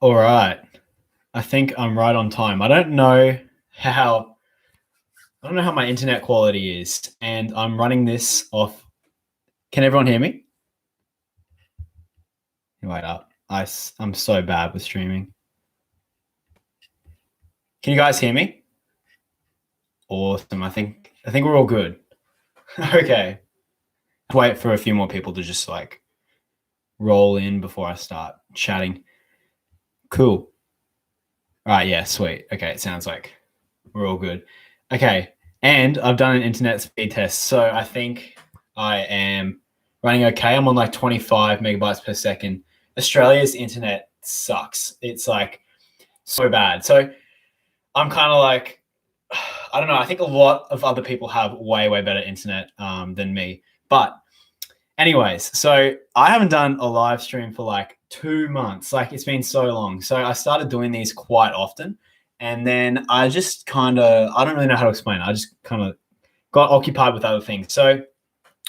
All right. I think I'm right on time. How I don't know how my internet quality is, and I'm running this off. Can everyone hear me? Wait up. I'm so bad with streaming. Can you guys hear me? Awesome. I think we're all good. Okay. Wait for a few more people to just like roll in before I start chatting. Cool. All right, yeah, sweet. Okay, it sounds like we're all good. Okay, and I've done an internet speed test, so I think I am running okay. I'm on like 25 megabytes per second. Australia's internet sucks. It's like so bad. So I'm kind of like, I don't know. I think a lot of other people have way, way better internet than me. But anyways, so I haven't done a live stream for like 2 months. Like it's been so long. So I started doing these quite often. And then I just I don't really know how to explain it. I just kind of got occupied with other things. So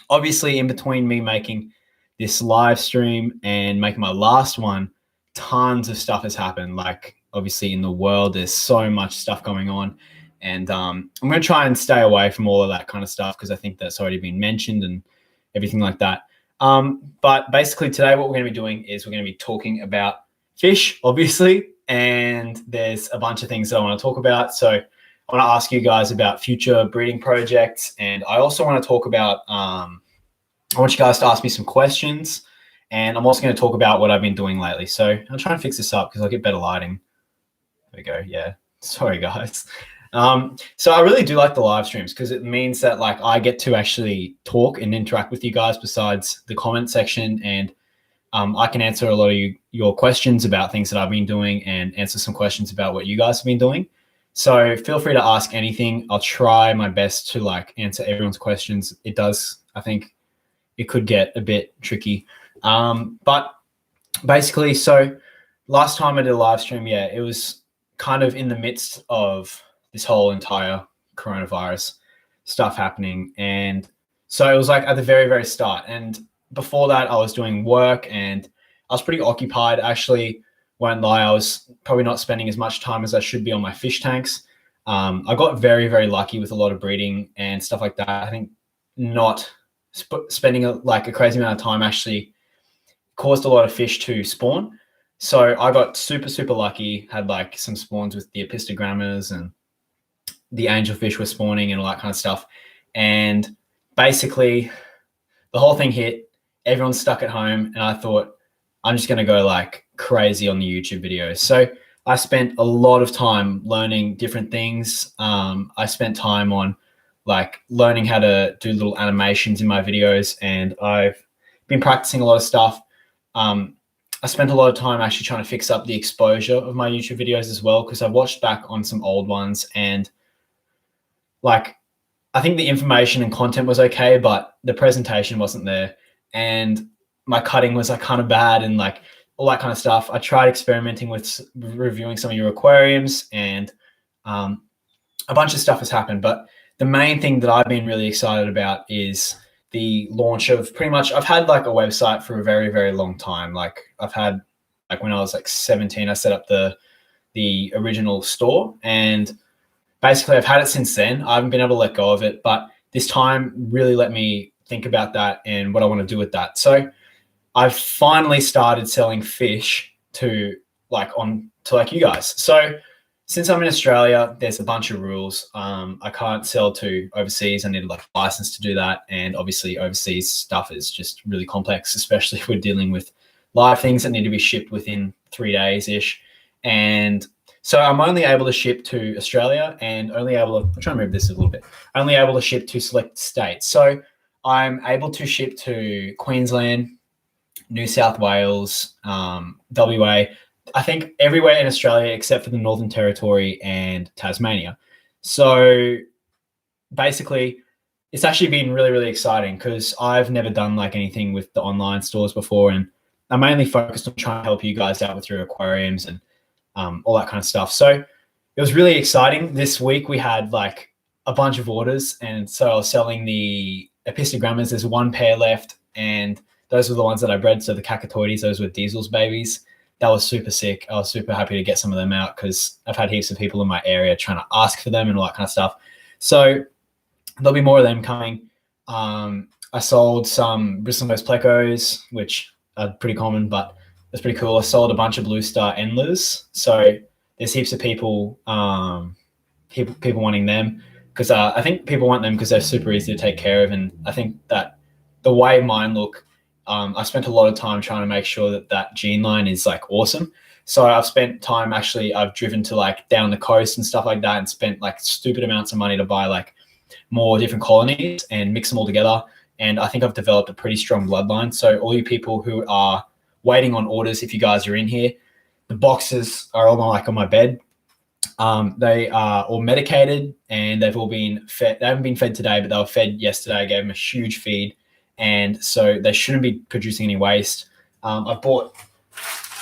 obviously, in between me making this live stream and making my last one, tons of stuff has happened. Like obviously in the world, there's so much stuff going on. And I'm going to try and stay away from all of that kind of stuff because I think that's already been mentioned and everything like that. But basically today what we're going to be doing is we're going to be talking about fish, obviously, and there's a bunch of things that I want to talk about. So I want to ask you guys about future breeding projects, and I also want to talk about, I want you guys to ask me some questions, and I'm also going to talk about what I've been doing lately. So I'll try and fix this up because I'll get better lighting. There we go. Yeah. Sorry, guys. So I really do like the live streams because it means that like I get to actually talk and interact with you guys besides the comment section, and I can answer a lot of your questions about things that I've been doing and answer some questions about what you guys have been doing. So feel free to ask anything. I'll try my best to like answer everyone's questions. I think it could get a bit tricky. But basically, so last time I did a live stream, yeah, it was kind of in the midst of this whole entire coronavirus stuff happening. And so it was like at the very, very start. And before that, I was doing work and I was pretty occupied. Actually, won't lie, I was probably not spending as much time as I should be on my fish tanks. I got very, very lucky with a lot of breeding and stuff like that. I think not spending like a crazy amount of time actually caused a lot of fish to spawn. So I got super, super lucky, had like some spawns with the epistogrammas and the angelfish were spawning and all that kind of stuff. And basically the whole thing hit, everyone's stuck at home. And I thought, I'm just going to go like crazy on the YouTube videos. So I spent a lot of time learning different things. I spent time on like learning how to do little animations in my videos, and I've been practicing a lot of stuff. I spent a lot of time actually trying to fix up the exposure of my YouTube videos as well, because I watched back on some old ones and like I think the information and content was okay, but the presentation wasn't there, and my cutting was like kind of bad and like all that kind of stuff. I tried experimenting with reviewing some of your aquariums, and a bunch of stuff has happened. But the main thing that I've been really excited about is the launch of I've had like a website for a very, very long time. Like I've had, like when I was like 17, I set up the original store, and basically I've had it since then. I haven't been able to let go of it, but this time really let me think about that and what I want to do with that. So I've finally started selling fish to you guys. So since I'm in Australia, there's a bunch of rules. I can't sell to overseas. I need like a license to do that. And obviously overseas stuff is just really complex, especially if we're dealing with live things that need to be shipped within 3 days-ish. And so I'm only able to ship to Australia and I'm trying to move this a little bit, only able to ship to select states. So I'm able to ship to Queensland, New South Wales, WA, I think everywhere in Australia except for the Northern Territory and Tasmania. So basically, it's actually been really, really exciting because I've never done like anything with the online stores before, and I'm mainly focused on trying to help you guys out with your aquariums and all that kind of stuff. So it was really exciting. This week we had like a bunch of orders, and so I was selling the epistogrammas. There's one pair left, and those were the ones that I bred. So the cacatoides, those were Diesel's babies. that was super sick. I was super happy to get some of them out because I've had heaps of people in my area trying to ask for them and all that kind of stuff. So there'll be more of them coming. I sold some bristlenose plecos, which are pretty common, but that's pretty cool. I sold a bunch of blue star endlers. So there's heaps of people people wanting them because I think people want them because they're super easy to take care of. And I think that the way mine look, I spent a lot of time trying to make sure that that gene line is like awesome. So I've spent time I've driven to like down the coast and stuff like that and spent like stupid amounts of money to buy like more different colonies and mix them all together. And I think I've developed a pretty strong bloodline. So all you people who are waiting on orders, if you guys are in here, the boxes are all like on my bed. They are all medicated and they've all been fed. They haven't been fed today, but they were fed yesterday. I gave them a huge feed. And so they shouldn't be producing any waste. I bought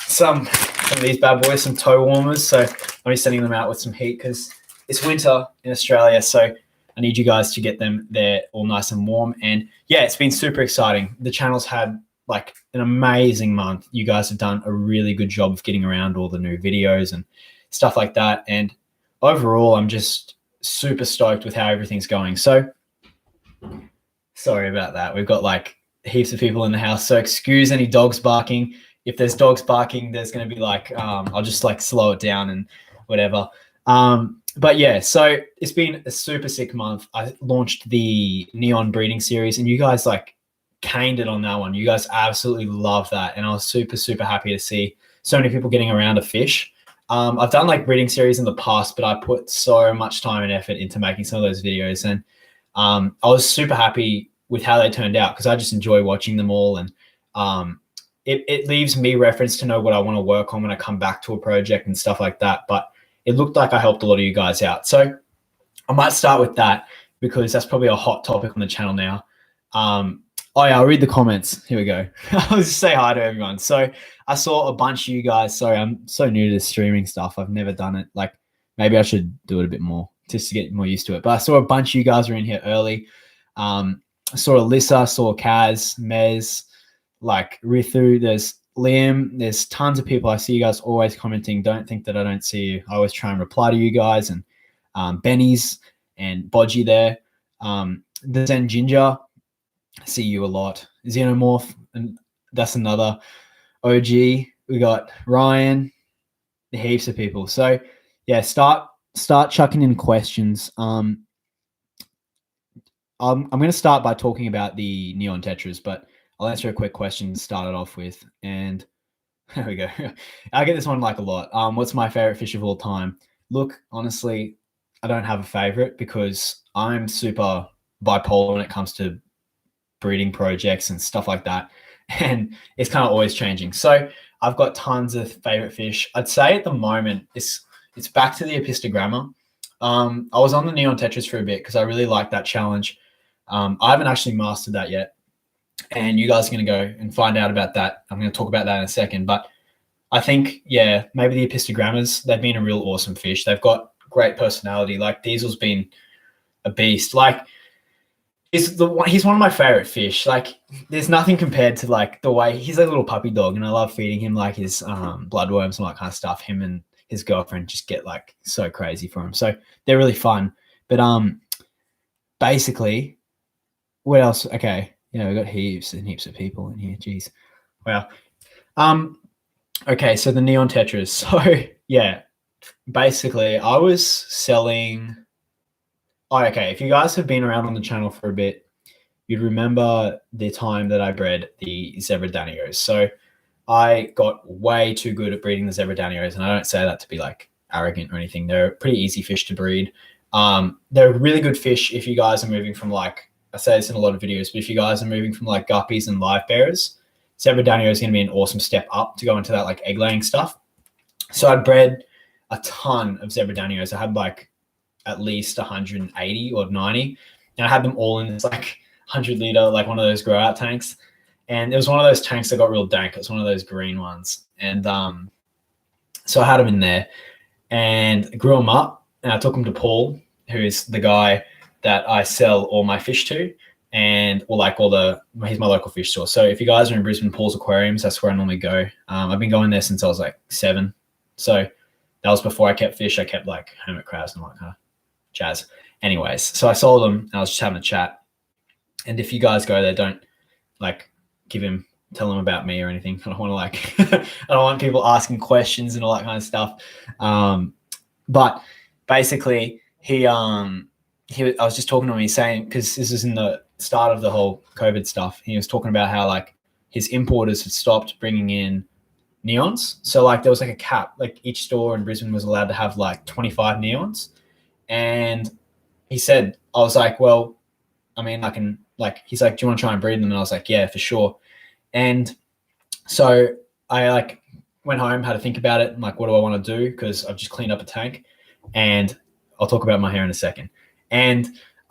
some of these bad boys, some toe warmers. So I'm just sending them out with some heat because it's winter in Australia. So I need you guys to get them there all nice and warm. And yeah, it's been super exciting. The channel's had like an amazing month. You guys have done a really good job of getting around all the new videos and stuff like that. And overall, I'm just super stoked with how everything's going. So sorry about that. We've got like heaps of people in the house. So excuse any dogs barking. If there's dogs barking, there's going to be like, I'll just like slow it down and whatever. But yeah, so it's been a super sick month. I launched the Neon breeding series and you guys like caned it on that one. You guys absolutely love that. And I was super, super happy to see so many people getting around a fish. I've done like breeding series in the past, but I put so much time and effort into making some of those videos. And I was super happy with how they turned out because I just enjoy watching them all. And it leaves me reference to know what I want to work on when I come back to a project and stuff like that. But it looked like I helped a lot of you guys out. So I might start with that because that's probably a hot topic on the channel now. Oh yeah, I'll read the comments. Here we go. I'll just say hi to everyone. So I saw a bunch of you guys. Sorry, I'm so new to this streaming stuff. I've never done it. Like maybe I should do it a bit more just to get more used to it. But I saw a bunch of you guys were in here early. I saw Alyssa, saw Kaz, Mez, like Rithu, there's Liam, there's tons of people. I see you guys always commenting. Don't think that I don't see you. I always try and reply to you guys. And Benny's and Bodgy there. The Zen Ginger, I see you a lot. Xenomorph, and that's another OG. We got Ryan, heaps of people. So yeah, start chucking in questions. I'm going to start by talking about the neon tetras, but I'll answer a quick question to start it off with. And there we go. I get this one like a lot. What's my favorite fish of all time? Look, honestly, I don't have a favorite because I'm super bipolar when it comes to breeding projects and stuff like that. And it's kind of always changing. So I've got tons of favorite fish. I'd say at the moment, it's back to the apistogramma. I was on the neon tetras for a bit because I really like that challenge. I haven't actually mastered that yet. And you guys are going to go and find out about that. I'm going to talk about that in a second. But I think, yeah, maybe the apistogrammas, they've been a real awesome fish. They've got great personality. Like Diesel's been a beast. Like he's one of my favorite fish. Like there's nothing compared to like the way he's a little puppy dog. And I love feeding him like his bloodworms and all that kind of stuff. Him and his girlfriend just get like so crazy for him. So they're really fun. But basically, what else? Okay. Yeah, we've got heaps and heaps of people in here. Jeez. Wow. Okay, so the neon tetras. So yeah, basically I was selling. Oh, okay. If you guys have been around on the channel for a bit, you'd remember the time that I bred the zebra danios. So I got way too good at breeding the zebra danios, and I don't say that to be like arrogant or anything. They're a pretty easy fish to breed. They're really good fish if you guys are moving from like, I say this in a lot of videos, but if you guys are moving from like guppies and live bearers, zebra danio is going to be an awesome step up to go into that like egg laying stuff. So I bred a ton of zebra danios. I had like at least 180 or 90, and I had them all in this like 100-liter, like one of those grow out tanks. And it was one of those tanks that got real dank. It was one of those green ones. And so I had them in there and grew them up, and I took them to Paul, who is the guy that I sell all my fish to. and or like he's my local fish store. So if you guys are in Brisbane, Paul's Aquariums, that's where I normally go. I've been going there since I was like 7. So that was before I kept fish. I kept like hermit crabs and all that kind of jazz. Anyways, so I sold them and I was just having a chat. And if you guys go there, don't like tell him about me or anything. I don't want to like, I don't want people asking questions and all that kind of stuff. But basically I was just talking to him, he's saying, because this is in the start of the whole COVID stuff. He was talking about how like his importers had stopped bringing in neons. So like there was like a cap, like each store in Brisbane was allowed to have like 25 neons. And he said, I was like, well, I mean, I can like, he's like, do you want to try and breed them? And I was like, yeah, for sure. And so I like went home, had to think about it. And like, what do I want to do? Because I've just cleaned up a tank, and I'll talk about my hair in a second. And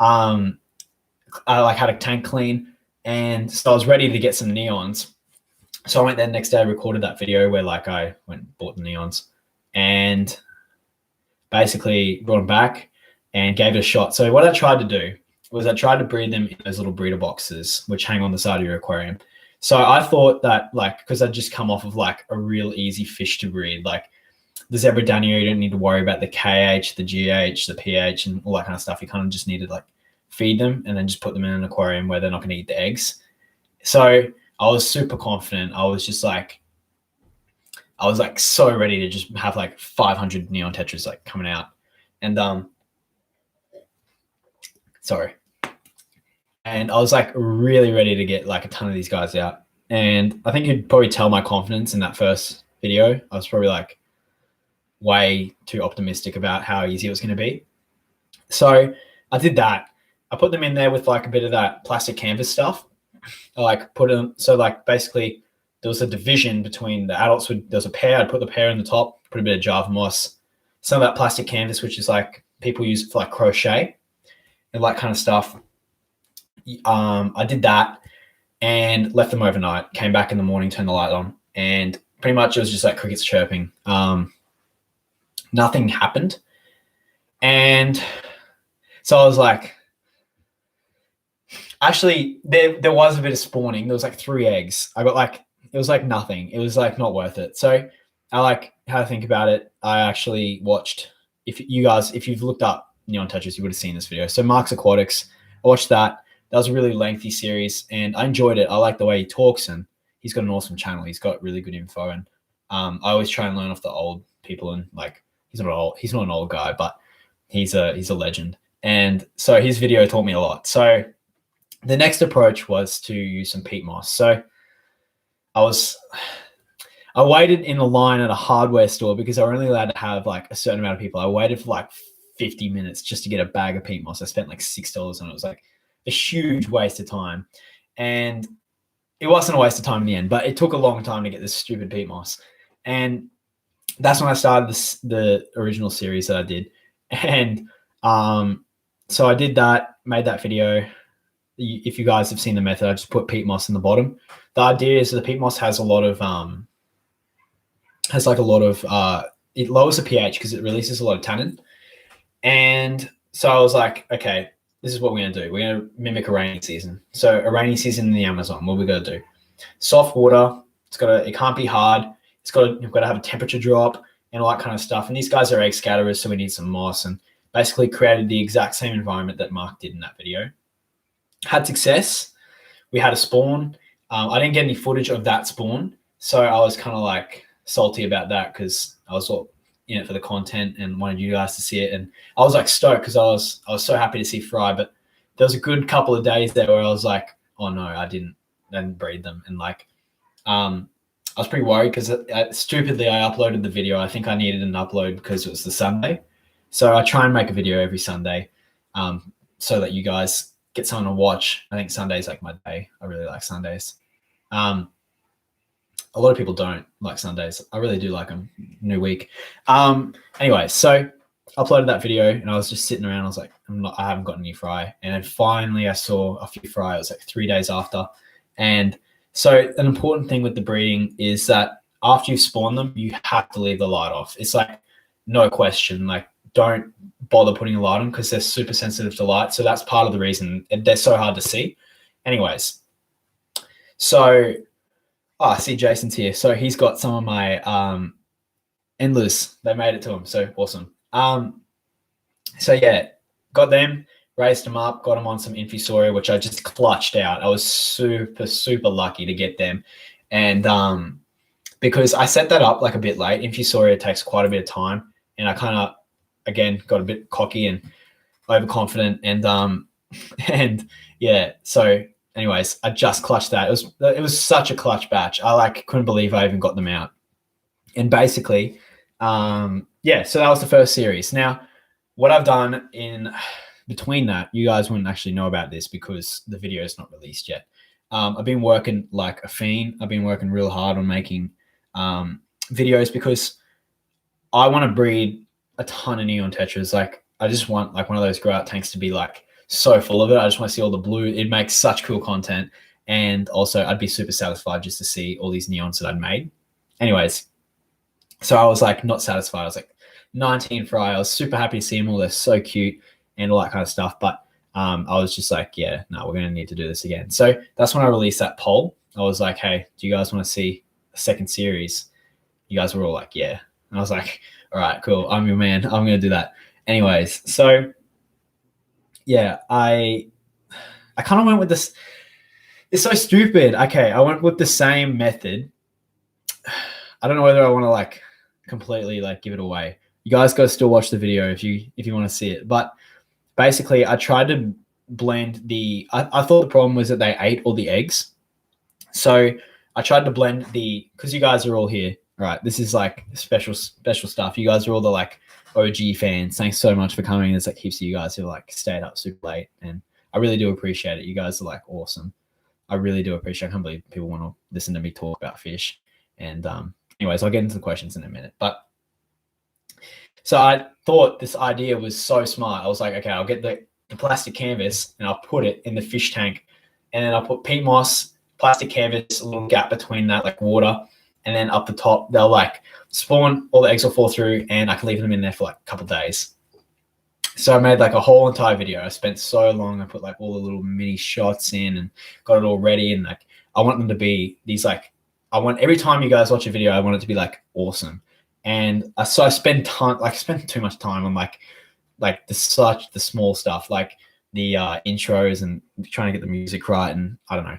I like had a tank clean, and so I was ready to get some neons. So I went there the next day, recorded that video where like I went and bought the neons and basically brought them back and gave it a shot. So what I tried to do was I tried to breed them in those little breeder boxes, which hang on the side of your aquarium. So I thought that like, because I'd just come off of like a real easy fish to breed, like the zebra danier, you don't need to worry about the KH, the GH, the pH and all that kind of stuff. You kind of just need to like feed them and then just put them in an aquarium where they're not going to eat the eggs. So I was super confident. I was like so ready to just have like 500 neon tetras like coming out. And and I was like really ready to get like a ton of these guys out. And I think you'd probably tell my confidence in that first video. I was probably like way too optimistic about how easy it was going to be. So I did that. I put them in there with like a bit of that plastic canvas stuff. I like put them, so like basically there was a division between the adults. There was a pair. I'd put the pair in the top, put a bit of Java moss, some of that plastic canvas, which is like people use for like crochet and that kind of stuff. I did that and left them overnight, came back in the morning, turned the light on, and pretty much it was just like crickets chirping. Nothing happened. And so I was like, actually there was a bit of spawning. There was like 3 eggs. I got like, it was like nothing. It was like not worth it. So I like had to think about it. I actually watched, if you've looked up neon tetras, you would have seen this video. So Mark's Aquatics, I watched that. That was a really lengthy series and I enjoyed it. I like the way he talks and he's got an awesome channel. He's got really good info. And I always try and learn off the old people, and like, he's not an old guy, but he's a legend. And so his video taught me a lot. So the next approach was to use some peat moss. So I waited in a line at a hardware store because I were only allowed to have like a certain amount of people. I waited for like 50 minutes just to get a bag of peat moss. I spent like $6 on it. It was like a huge waste of time. And it wasn't a waste of time in the end, but it took a long time to get this stupid peat moss. And that's when I started the original series that I did. And so I did that, made that video. If you guys have seen the method, I just put peat moss in the bottom. The idea is that the peat moss has a lot of it lowers the pH because it releases a lot of tannin. And so I was like, okay, this is what we're going to do. We're going to mimic a rainy season. So a rainy season in the Amazon, what we're going to do? Soft water. It can't be hard. You've got to have a temperature drop and all that kind of stuff. And these guys are egg scatterers, so we need some moss, and basically created the exact same environment that Mark did in that video. Had success. We had a spawn. I didn't get any footage of that spawn, so I was kind of like salty about that because I was all in it for the content and wanted you guys to see it. And I was like stoked because I was so happy to see Fry, but there was a good couple of days there where I was like, oh no, I didn't breed them. And like, I was pretty worried because stupidly I uploaded the video. I think I needed an upload because it was the Sunday. So I try and make a video every Sunday so that you guys get something to watch. I think Sunday's like my day. I really like Sundays. A lot of people don't like Sundays. I really do like them. New week. Anyway, so I uploaded that video and I was just sitting around. I was like, I haven't got any fry. And then finally I saw a few fry. It was like 3 days after. And so an important thing with the breeding is that after you've spawned them, you have to leave the light off. It's like no question. Like, don't bother putting a light on because they're super sensitive to light. So that's part of the reason they're so hard to see. Anyways, so I see Jason's here. So he's got some of my endlers. They made it to him. So awesome. So yeah, got them, raised them up, got them on some infusoria, which I just clutched out. I was super, super lucky to get them. And because I set that up like a bit late, infusoria takes quite a bit of time. And I kind of, again, got a bit cocky and overconfident. And yeah, so anyways, I just clutched that. It was such a clutch batch. I like couldn't believe I even got them out. And basically, yeah, so that was the first series. Now, what I've done in between that, you guys wouldn't actually know about this because the video is not released yet. I've been working like a fiend. I've been working real hard on making videos because I want to breed a ton of neon tetras. Like I just want like one of those grow out tanks to be like so full of it. I just want to see all the blue. It makes such cool content. And also I'd be super satisfied just to see all these neons that I'd made. Anyways, so I was like not satisfied. I was like 19 fry. I was super happy to see them all. They're so cute and all that kind of stuff. But I was just like, yeah, no, we're going to need to do this again. So that's when I released that poll. I was like, hey, do you guys want to see a second series? You guys were all like, yeah. And I was like, all right, cool. I'm your man. I'm going to do that. Anyways, so yeah, I kind of went with this. It's so stupid. Okay, I went with the same method. I don't know whether I want to like completely like give it away. You guys got to still watch the video if you want to see it. But basically, I tried to blend the. I thought the problem was that they ate all the eggs, so I tried to blend the because you guys are all here. Right, this is like special stuff. You guys are all the like OG fans. Thanks so much for coming. There's like heaps of you guys who like stayed up super late, and I really do appreciate it. You guys are like awesome. I really do appreciate it. I can't believe people want to listen to me talk about fish. And anyways, I'll get into the questions in a minute. But so I thought this idea was so smart. I was like, okay, I'll get the plastic canvas and I'll put it in the fish tank. And then I'll put peat moss, plastic canvas, a little gap between that, like water. And then up the top, they'll like spawn, all the eggs will fall through, and I can leave them in there for like a couple of days. So I made like a whole entire video. I spent so long. I put like all the little mini shots in and got it all ready. And like, I want them to be these like, I want every time you guys watch a video, I want it to be like awesome. And so I spend too much time on like the small stuff, like the intros and trying to get the music right. And I don't know.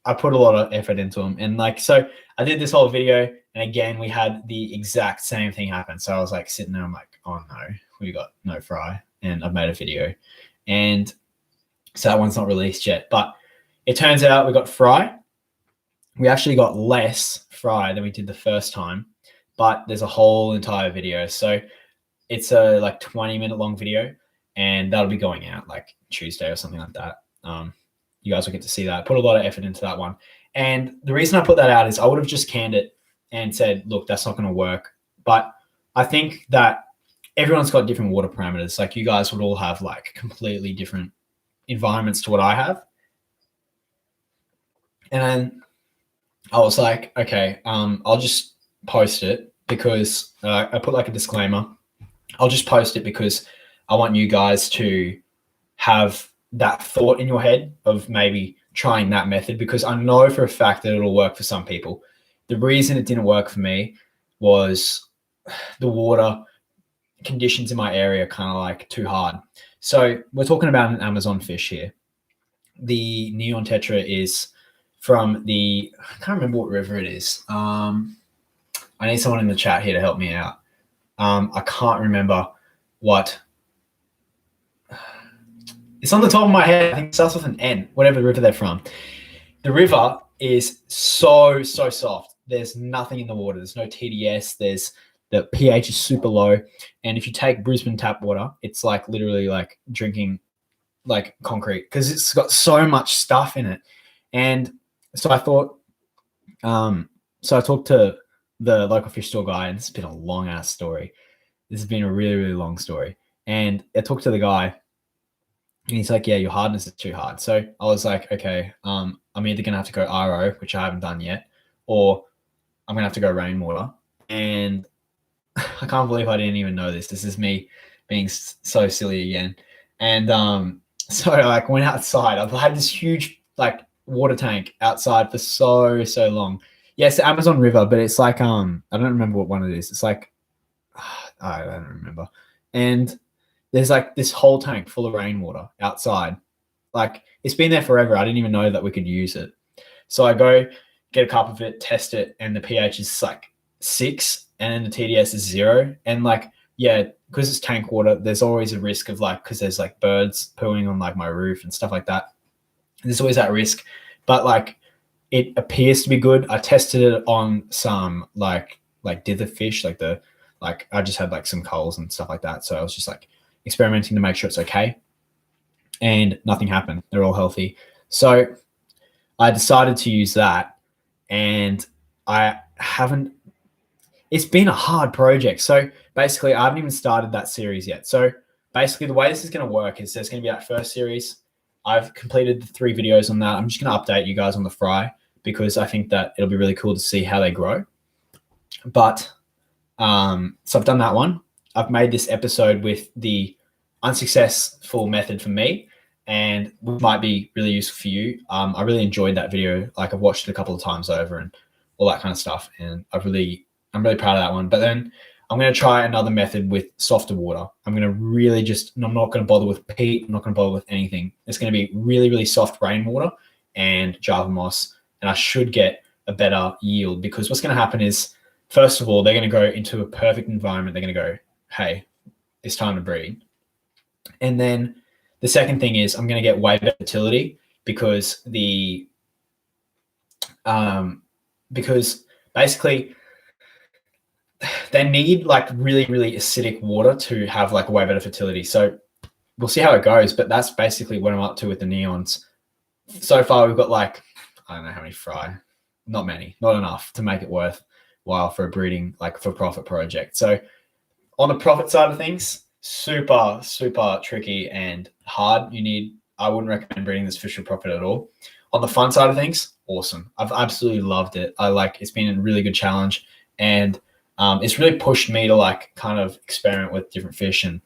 I put a lot of effort into them. And like, so I did this whole video, and again, we had the exact same thing happen. So I was like sitting there, I'm like, oh no, we got no fry. And I've made a video. And so that one's not released yet. But it turns out we got fry. We actually got less fry than we did the first time, but there's a whole entire video. So it's a like 20-minute long video, and that'll be going out like Tuesday or something like that. You guys will get to see that. I put a lot of effort into that one. And the reason I put that out is I would have just canned it and said, look, that's not going to work. But I think that everyone's got different water parameters. Like you guys would all have like completely different environments to what I have. And then I was like, okay, I'll just post it because I put like a disclaimer. I'll just post it because I want you guys to have that thought in your head of maybe trying that method, because I know for a fact that it'll work for some people. The reason it didn't work for me was the water conditions in my area kind of like too hard. So we're talking about an Amazon fish here. The neon tetra is from I can't remember what river it is. I need someone in the chat here to help me out. I can't remember what. It's on the top of my head. I think it starts with an N, whatever river they're from. The river is so soft. There's nothing in the water. There's no TDS. The pH is super low. And if you take Brisbane tap water, it's like literally like drinking like concrete because it's got so much stuff in it. And so I thought, so I talked to the local fish store guy, and it's been a long ass story. This has been a really, really long story. And I talked to the guy, and he's like, yeah, your hardness is too hard. So I was like, okay, I'm either going to have to go RO, which I haven't done yet, or I'm going to have to go rainwater. And I can't believe I didn't even know this. This is me being so silly again. And So I like went outside. I've had this huge like water tank outside for so long. Yes, the Amazon River, but it's like I don't remember what one it is. It's like I don't remember. And there's like this whole tank full of rainwater outside. Like it's been there forever. I didn't even know that we could use it. So I go get a cup of it, test it, and the pH is like 6, and the TDS is 0. And like, yeah, because it's tank water, there's always a risk of like, because there's like birds pooing on like my roof and stuff like that. There's always that risk. But like, it appears to be good. I tested it on some like dither fish, like I just had like some culls and stuff like that. So I was just like experimenting to make sure it's okay. And nothing happened. They're all healthy. So I decided to use that, and I haven't. It's been a hard project. So basically, I haven't even started that series yet. So basically, the way this is going to work is there's going to be that first series. I've completed the 3 videos on that. I'm just going to update you guys on the fry because I think that it'll be really cool to see how they grow. But so I've done that one. I've made this episode with the unsuccessful method for me, and which might be really useful for you. I really enjoyed that video. Like I've watched it a couple of times over and all that kind of stuff, and I'm really proud of that one. But then I'm going to try another method with softer water. I'm going to really I'm not going to bother with peat. I'm not going to bother with anything. It's going to be really soft rainwater and Java moss, and I should get a better yield because what's going to happen is, first of all, they're going to go into a perfect environment. They're going to go, hey, it's time to breed. And then the second thing is I'm going to get way better fertility because because basically they need like really acidic water to have like way better fertility. So we'll see how it goes, but that's basically what I'm up to with the neons. So far we've got like, I don't know how many fry, not many, not enough to make it worthwhile for a breeding, like for profit project. So on the profit side of things, super tricky and hard. I wouldn't recommend breeding this fish for profit at all. On the fun side of things, awesome. I've absolutely loved it. It's been a really good challenge, and it's really pushed me to like kind of experiment with different fish and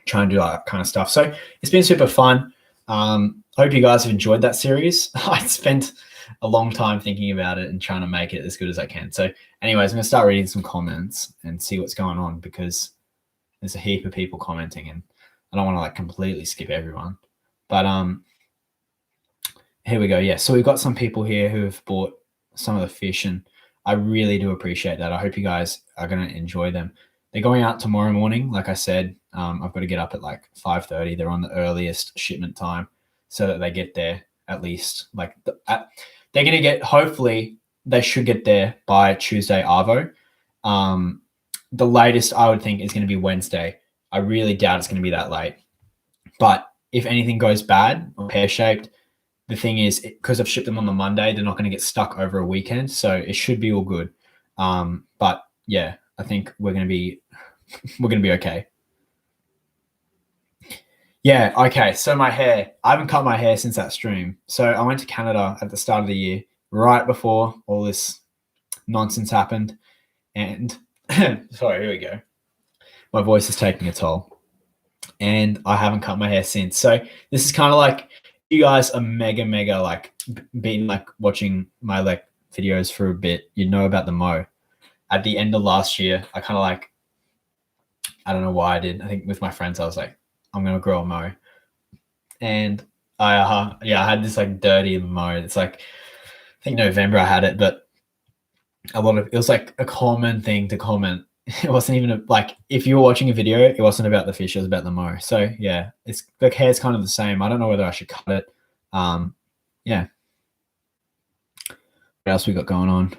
try and do that kind of stuff. So it's been super fun. I hope you guys have enjoyed that series. I spent a long time thinking about it and trying to make it as good as I can. So anyways, I'm going to start reading some comments and see what's going on because there's a heap of people commenting and I don't want to like completely skip everyone. But here we go. Yeah, so we've got some people here who have bought some of the fish, and I really do appreciate that. I hope you guys are going to enjoy them. They're going out tomorrow morning. Like I said, I've got to get up at like 5:30. They're on the earliest shipment time so that they get there at least like they're going to get, hopefully they should get there by Tuesday Arvo. The latest I would think is going to be Wednesday. I really doubt it's going to be that late. But if anything goes bad or pear-shaped, the thing is, because I've shipped them on the Monday, they're not going to get stuck over a weekend. So it should be all good. But yeah, I think we're going to be okay. Yeah, okay. So my hair, I haven't cut my hair since that stream. So I went to Canada at the start of the year, right before all this nonsense happened. And sorry, here we go. My voice is taking a toll. And I haven't cut my hair since. So this is kind of like, you guys are mega like been like watching my like videos for a bit, you know about the mow. At the end of last year, I kind of like, I don't know why I did. I think with my friends, I was like, I'm going to grow a mow. And I had this like dirty mow. It's like, I think November I had it, but it was like a common thing to comment. It wasn't even like, if you were watching a video, it wasn't about the fish, it was about the mow. So yeah, it's the hair's kind of the same. I don't know whether I should cut it. Yeah. What else we got going on?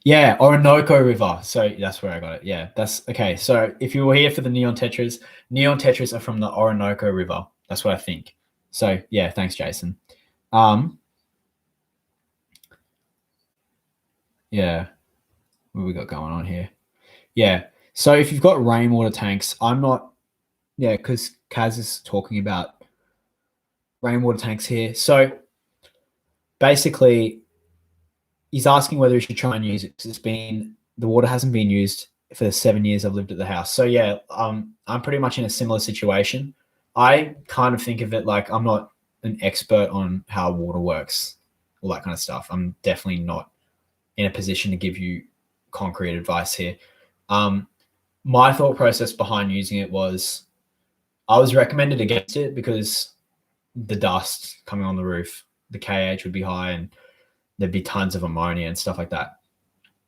Yeah, Orinoco River. So that's where I got it. Yeah, that's okay. So if you were here for the neon tetras are from the Orinoco River. That's what I think. So yeah, thanks, Jason. Yeah, what we got going on here? Yeah. So if you've got rainwater tanks, because Kaz is talking about rainwater tanks here. So basically, he's asking whether you should try and use it because the water hasn't been used for the 7 years I've lived at the house. So yeah, I'm pretty much in a similar situation. I kind of think of it like I'm not an expert on how water works, all that kind of stuff. I'm definitely not in a position to give you concrete advice here. My thought process behind using it was I was recommended against it because the dust coming on the roof, the KH would be high and there'd be tons of ammonia and stuff like that.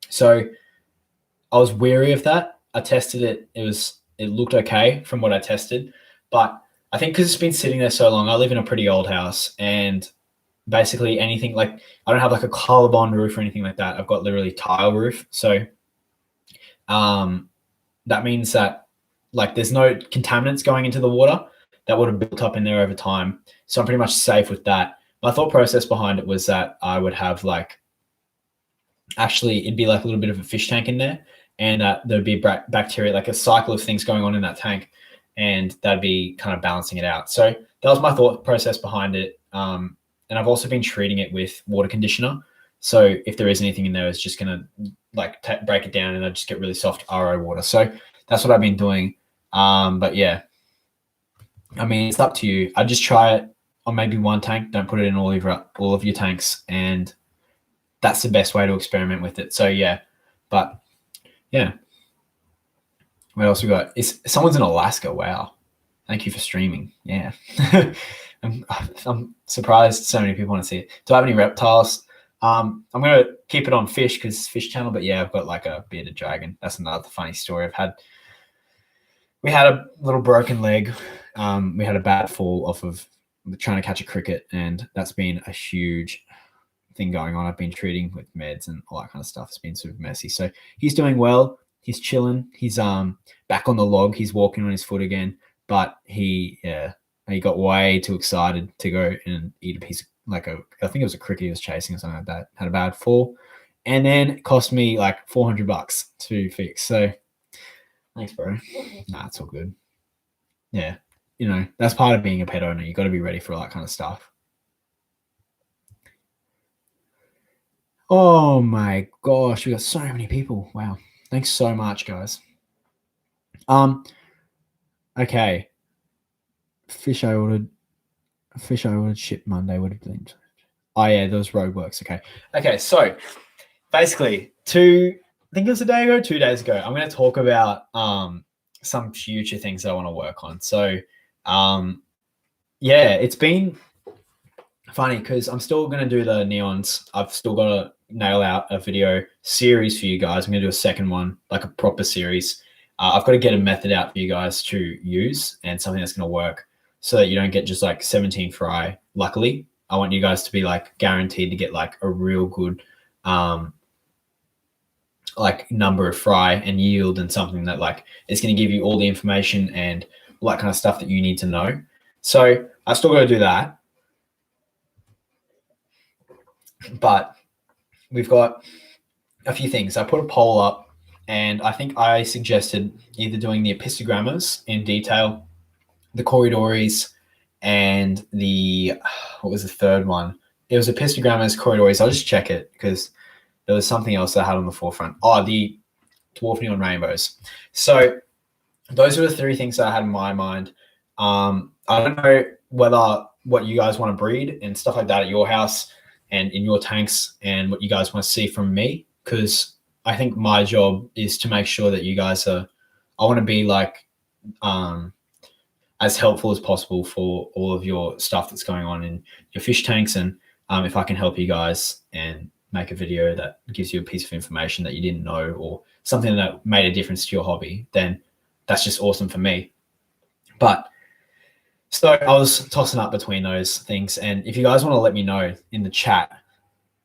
So I was wary of that. I tested it. It looked okay from what I tested, but I think because it's been sitting there so long, I live in a pretty old house, and basically anything like I don't have like a collarbond roof or anything like that. I've got literally tile roof. So that means that like there's no contaminants going into the water that would have built up in there over time. So I'm pretty much safe with that. My thought process behind it was that I would have like, actually it'd be like a little bit of a fish tank in there, and there'd be bacteria, like a cycle of things going on in that tank, and that'd be kind of balancing it out. So that was my thought process behind it. And I've also been treating it with water conditioner. So if there is anything in there, it's just going to like break it down and I just get really soft RO water. So that's what I've been doing. But yeah, I mean, it's up to you. I just try it on maybe one tank. Don't put it in all of your tanks. And that's the best way to experiment with it. So yeah, but yeah. What else we got? Someone's in Alaska. Wow. Thank you for streaming. Yeah. I'm surprised so many people want to see it. Do I have any reptiles? I'm going to keep it on fish because it's fish channel, but yeah, I've got like a bearded dragon. That's another funny story I've had. We had a little broken leg. We had a bad fall off of trying to catch a cricket, and that's been a huge thing going on. I've been treating with meds and all that kind of stuff. It's been super messy. So he's doing well. He's chilling. He's back on the log. He's walking on his foot again, but he got way too excited to go and eat a piece of I think it was a cricket he was chasing or something like that. Had a bad fall, and then it cost me like $400 to fix. So thanks, bro. Nah, it's all good. Yeah, that's part of being a pet owner. You got to be ready for all that kind of stuff. Oh my gosh, we got so many people. Wow, thanks so much, guys. Okay. Fish I ordered shipped Monday would have been. Oh yeah, those roadworks. Okay. So basically, I think it was a day ago, 2 days ago, I'm going to talk about some future things that I want to work on. So yeah, it's been funny because I'm still going to do the neons. I've still got to nail out a video series for you guys. I'm going to do a second one, like a proper series. I've got to get a method out for you guys to use and something that's going to work so that you don't get just like 17 fry. Luckily, I want you guys to be like guaranteed to get like a real good like number of fry and yield, and something that like is going to give you all the information and all that kind of stuff that you need to know. So I still got to do that. But we've got a few things. I put a poll up, and I think I suggested either doing the epistogrammas in detail, the Corydoras, and what was the third one? It was epistogrammas, Corydoras. I'll just check it because there was something else I had on the forefront. Oh, the dwarf neon rainbows. So those were the three things that I had in my mind. I don't know what you guys want to breed and stuff like that at your house and in your tanks, and what you guys want to see from me, because I think my job is to make sure that you guys I want to be like as helpful as possible for all of your stuff that's going on in your fish tanks. And if I can help you guys and make a video that gives you a piece of information that you didn't know, or something that made a difference to your hobby, then that's just awesome for me. But so I was tossing up between those things. And if you guys want to let me know in the chat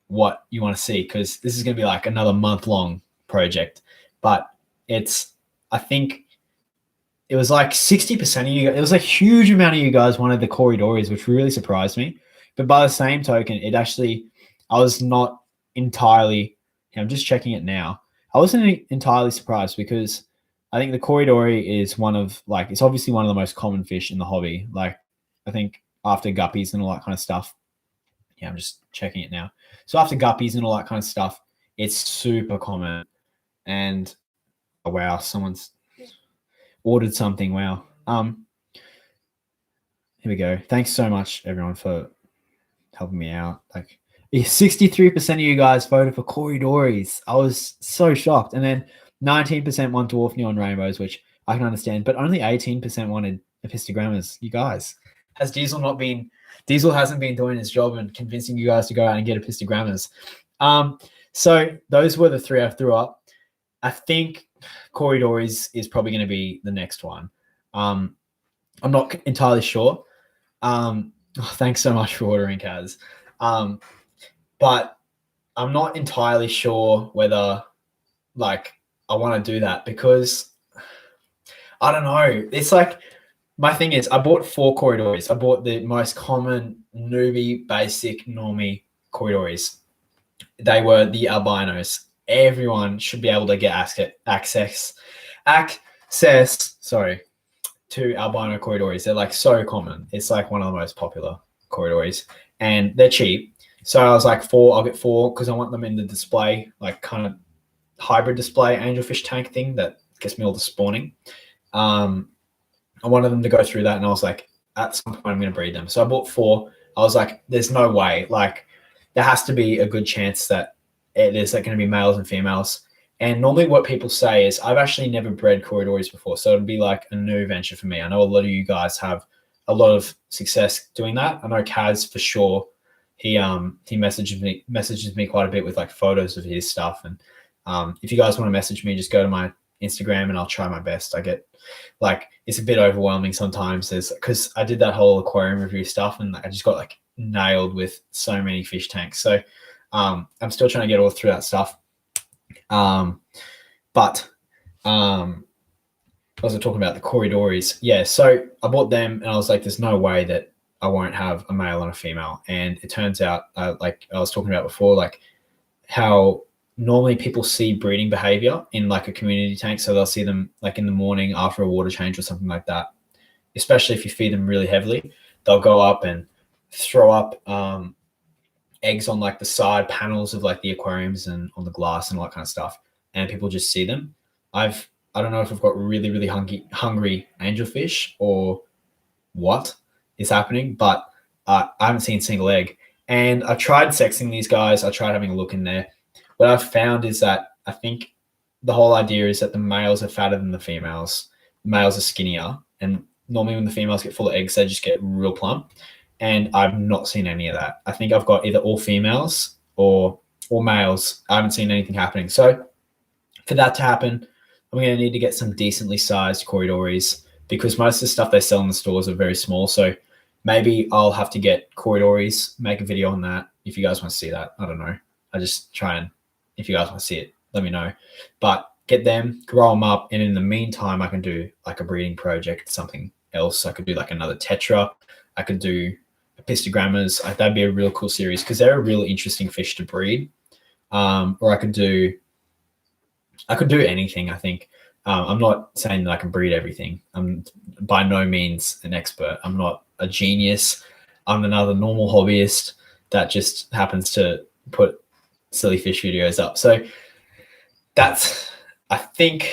what you want to see, because this is going to be like another month-long project. But I think it was like 60% of you. It was a huge amount of you guys wanted the Corydoras, which really surprised me. But by the same token, I was not entirely, I'm just checking it now. I wasn't entirely surprised, because I think the Corydoras is it's obviously one of the most common fish in the hobby. Like, I think after guppies and all that kind of stuff. Yeah, I'm just checking it now. So after guppies and all that kind of stuff, it's super common. And Oh, wow, someone's ordered something. Wow. Here we go. Thanks so much, everyone, for helping me out. Like, 63% of you guys voted for Corydoras. I was so shocked. And then 19% want dwarf neon rainbows, which I can understand, but only 18% wanted epistogrammas. You guys, has Diesel not been? Diesel hasn't been doing his job and convincing you guys to go out and get epistogrammas. So those were the three I threw up. I think Corydoras is probably going to be the next one. I'm not entirely sure. Thanks so much for ordering, Kaz. But I'm not entirely sure whether like I want to do that because I don't know. It's like my thing is I bought 4 Corydoras. I bought the most common newbie, basic, normie Corydoras. They were the albinos. Everyone should be able to get access to albino Corydoras. They're like so common. It's like one of the most popular Corydoras, and they're cheap. So I was like, 4, I'll get 4 because I want them in the display, like kind of hybrid display angelfish tank thing that gets me all the spawning. I wanted them to go through that, and I was like, at some point I'm going to breed them. So I bought 4. I was like, there's no way. Like, there has to be a good chance that there's like going to be males and females. And normally what people say is, I've actually never bred Corydoras before, so it'd be like a new venture for me. I know a lot of you guys have a lot of success doing that. I know Kaz for sure. He messages me quite a bit with like photos of his stuff. And if you guys want to message me, just go to my Instagram and I'll try my best. I get like, it's a bit overwhelming sometimes. Because I did that whole aquarium review stuff and I just got like nailed with so many fish tanks. So I'm still trying to get all through that stuff. But I was talking about the Corydoras. Yeah, so I bought them and I was like, there's no way that I won't have a male and a female. And it turns out, like I was talking about before, like how normally people see breeding behavior in like a community tank. So they'll see them like in the morning after a water change or something like that, especially if you feed them really heavily. They'll go up and throw up eggs on like the side panels of like the aquariums and on the glass and all that kind of stuff. And people just see them. I don't know if I've got really, really hungry angelfish or what is happening, but I haven't seen a single egg. And I tried sexing these guys. I tried having a look in there. What I've found is that I think the whole idea is that the males are fatter than the females. The males are skinnier. And normally when the females get full of eggs, they just get real plump. And I've not seen any of that. I think I've got either all females or males. I haven't seen anything happening. So for that to happen, I'm going to need to get some decently sized Corydoras because most of the stuff they sell in the stores are very small. So maybe I'll have to get Corydoras, make a video on that. If you guys want to see that, I don't know. I just try and, if you guys want to see it, let me know. But get them, grow them up. And in the meantime, I can do like a breeding project, something else. I could do like another tetra. I could do epistogrammas. That'd be a real cool series because they're a really interesting fish to breed. Or I could do anything, I think. I'm not saying that I can breed everything. I'm by no means an expert. I'm not a genius. I'm another normal hobbyist that just happens to put silly fish videos up. So that's, I think,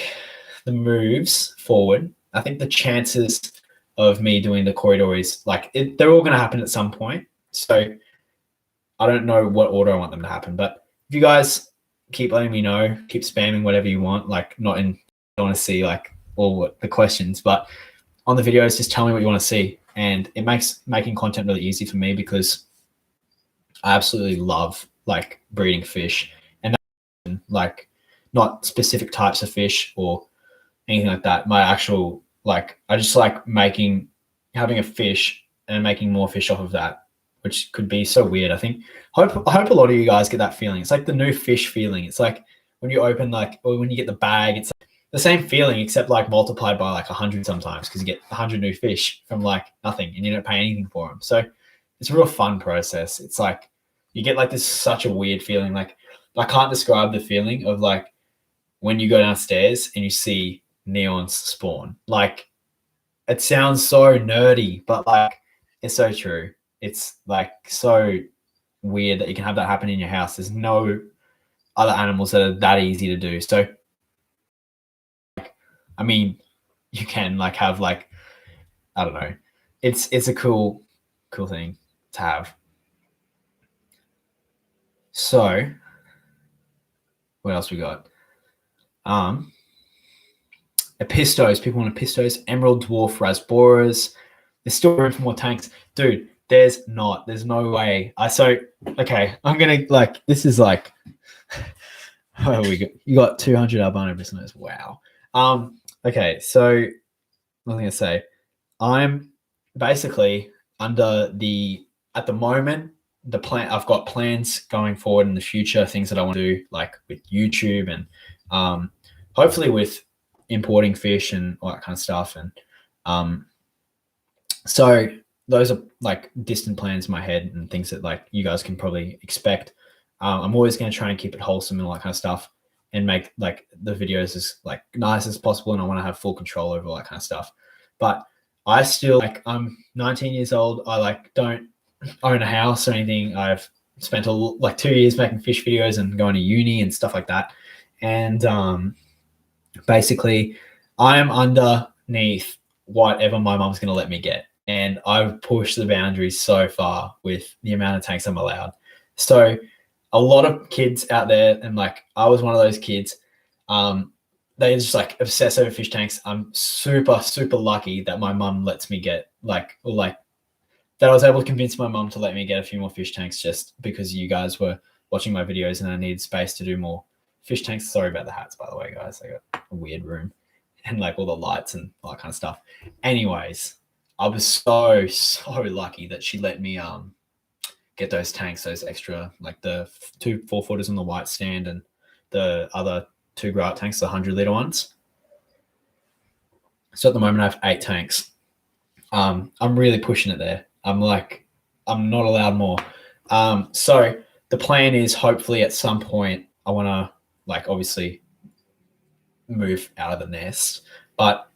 the moves forward. I think the chances of me doing the Corydoras, like they're all going to happen at some point. So I don't know what order I want them to happen. But if you guys keep letting me know, keep spamming whatever you want, like not in, I don't want to see like all the questions, but on the videos, just tell me what you want to see. And it makes making content really easy for me because I absolutely love like breeding fish and like not specific types of fish or anything like that. My actual, like, I just like having a fish and making more fish off of that, which could be so weird. I hope a lot of you guys get that feeling. It's like the new fish feeling. It's like when you open like, or when you get the bag, it's like the same feeling except like multiplied by like 100 sometimes because you get 100 new fish from like nothing and you don't pay anything for them. So it's a real fun process. It's like you get like this such a weird feeling. Like I can't describe the feeling of like when you go downstairs and you see neons spawn. Like it sounds so nerdy, but like it's so true. It's like so weird that you can have that happen in your house. There's no other animals that are that easy to do. So I mean, you can like have like, I don't know. It's a cool thing to have. So what else we got? Epistos. People want epistos. Emerald dwarf rasboras. There's still room for more tanks, dude. There's not. There's no way. Okay. I'm gonna like. This is like. Oh, you got 200 albino prisoners. Wow. Okay. So what was I gonna say? I'm basically at the moment, the plan. I've got plans going forward in the future, things that I want to do, like with YouTube and hopefully with importing fish and all that kind of stuff. And so those are like distant plans in my head and things that like you guys can probably expect. I'm always going to try and keep it wholesome and all that kind of stuff, and make like the videos as like nice as possible. And I want to have full control over all that kind of stuff. But I still I'm 19 years old. I like don't own a house or anything. I've spent like 2 years making fish videos and going to uni and stuff like that. And basically, I am underneath whatever my mom's going to let me get. And I've pushed the boundaries so far with the amount of tanks I'm allowed. So a lot of kids out there, and like I was one of those kids, they just like obsess over fish tanks. I'm super, super lucky that my mum lets me get that I was able to convince my mum to let me get a few more fish tanks just because you guys were watching my videos and I needed space to do more fish tanks. Sorry about the hats, by the way, guys. I got a weird room and like all the lights and all that kind of stuff. Anyways, I was so lucky that she let me get those tanks, those extra, like the 2 4-footers on the white stand and the other 2 grow up tanks, the 100-liter ones. So at the moment I have 8 tanks. I'm really pushing it there. I'm not allowed more. So the plan is hopefully at some point I want to like obviously move out of the nest, but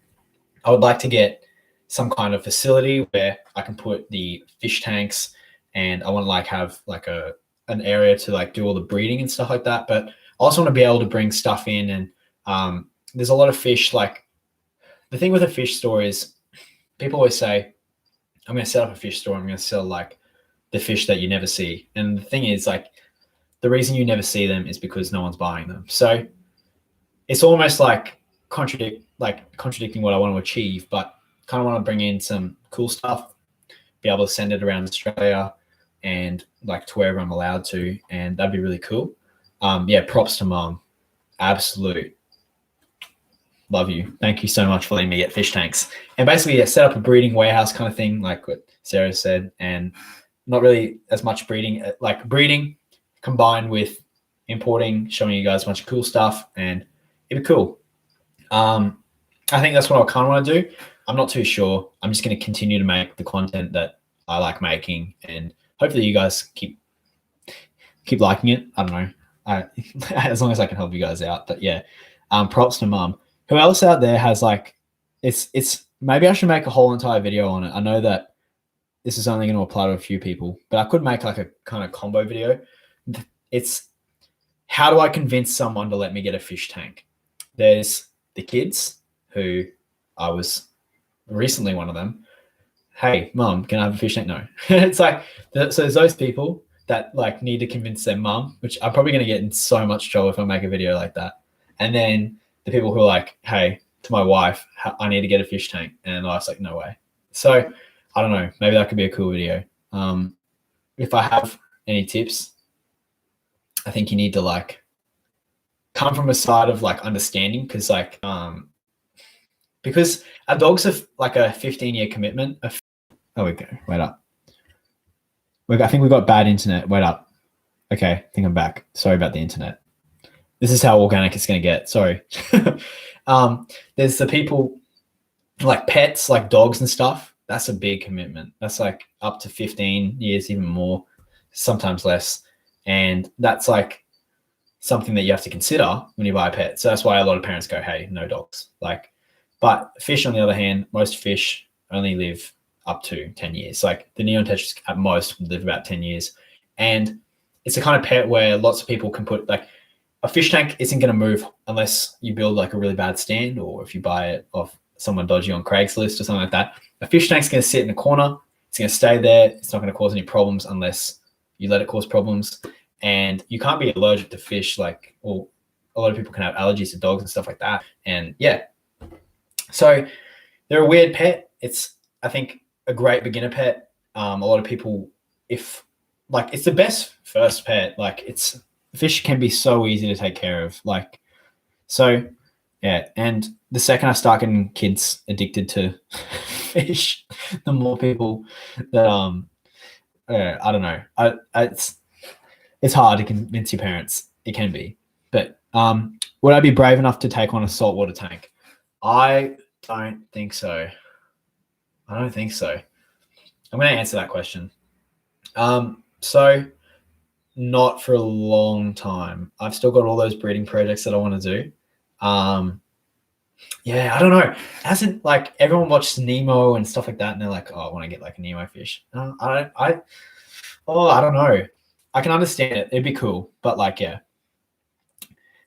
I would like to get some kind of facility where I can put the fish tanks, and I want to like have like an area to like do all the breeding and stuff like that. But I also want to be able to bring stuff in, and there's a lot of fish. Like the thing with a fish store is people always say, I'm going to set up a fish store. I'm going to sell like the fish that you never see. And the thing is like the reason you never see them is because no one's buying them. So it's almost like contradicting what I want to achieve, but kind of want to bring in some cool stuff, be able to send it around Australia and like to wherever I'm allowed to. And that'd be really cool. Yeah, props to mum. Absolute. Love you. Thank you so much for letting me get fish tanks. And basically, yeah, set up a breeding warehouse kind of thing, like what Sarah said, and not really as much breeding, like breeding combined with importing, showing you guys a bunch of cool stuff, and it'd be cool. I think that's what I kind of want to do. I'm not too sure. I'm just going to continue to make the content that I like making, and hopefully you guys keep liking it. I don't know. As long as I can help you guys out. But yeah, props to mum. Who else out there has like, it's maybe I should make a whole entire video on it. I know that this is only going to apply to a few people, but I could make like a kind of combo video. It's how do I convince someone to let me get a fish tank? There's the kids who I was recently one of them. Hey, mum, can I have a fish tank? No. It's like, so there's those people that like need to convince their mum, which I'm probably going to get in so much trouble if I make a video like that. And then the people who are like, hey, to my wife, I need to get a fish tank. And the wife's like, no way. So I don't know. Maybe that could be a cool video. If I have any tips, I think you need to like come from a side of like understanding, because like because our dogs have like a 15-year commitment. Oh, we go. Wait up. I think we've got bad internet. Wait up. Okay, I think I'm back. Sorry about the internet. This is how organic it's going to get. Sorry. There's the people like pets, like dogs and stuff. That's a big commitment. That's like up to 15 years, even more, sometimes less. And that's like something that you have to consider when you buy a pet. So that's why a lot of parents go, hey, no dogs. Like, but fish, on the other hand, most fish only live up to 10 years. Like the neon tetras at most live about 10 years. And it's the kind of pet where lots of people can put like, a fish tank isn't going to move unless you build like a really bad stand, or if you buy it off someone dodgy on Craigslist or something like that. A fish tank's going to sit in a corner. It's going to stay there. It's not going to cause any problems unless you let it cause problems. And you can't be allergic to fish. Like, well, a lot of people can have allergies to dogs and stuff like that. And yeah, so they're a weird pet. It's, I think, a great beginner pet. A lot of people, if like, it's the best first pet. Like, it's, fish can be so easy to take care of. Like, so yeah. And the second I start getting kids addicted to fish, the more people that I don't know. It's hard to convince your parents. It can be, but would I be brave enough to take on a saltwater tank? I don't think so. I don't think so. I'm going to answer that question. So not for a long time. I've still got all those breeding projects that I want to do. Yeah, I don't know. It hasn't, like, everyone watches Nemo and stuff like that, and they're like, oh, I want to get like a Nemo fish. I don't know. I can understand it. It'd be cool, but like, yeah,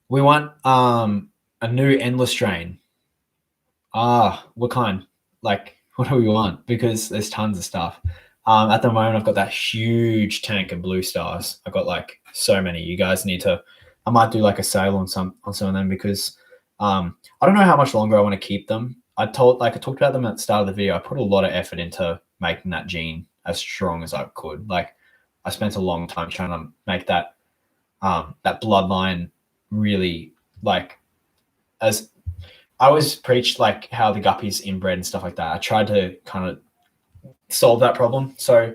we want a new endless strain. What kind? Like, what do we want? Because there's tons of stuff. At the moment, I've got that huge tank of blue stars. I've got like so many. You guys need to. I might do like a sale on some of them, because I don't know how much longer I want to keep them. I talked about them at the start of the video. I put a lot of effort into making that gene as strong as I could. Like, I spent a long time trying to make that that bloodline really, like, as I always preached, like how the guppies inbred and stuff like that. I tried to kind of solve that problem. So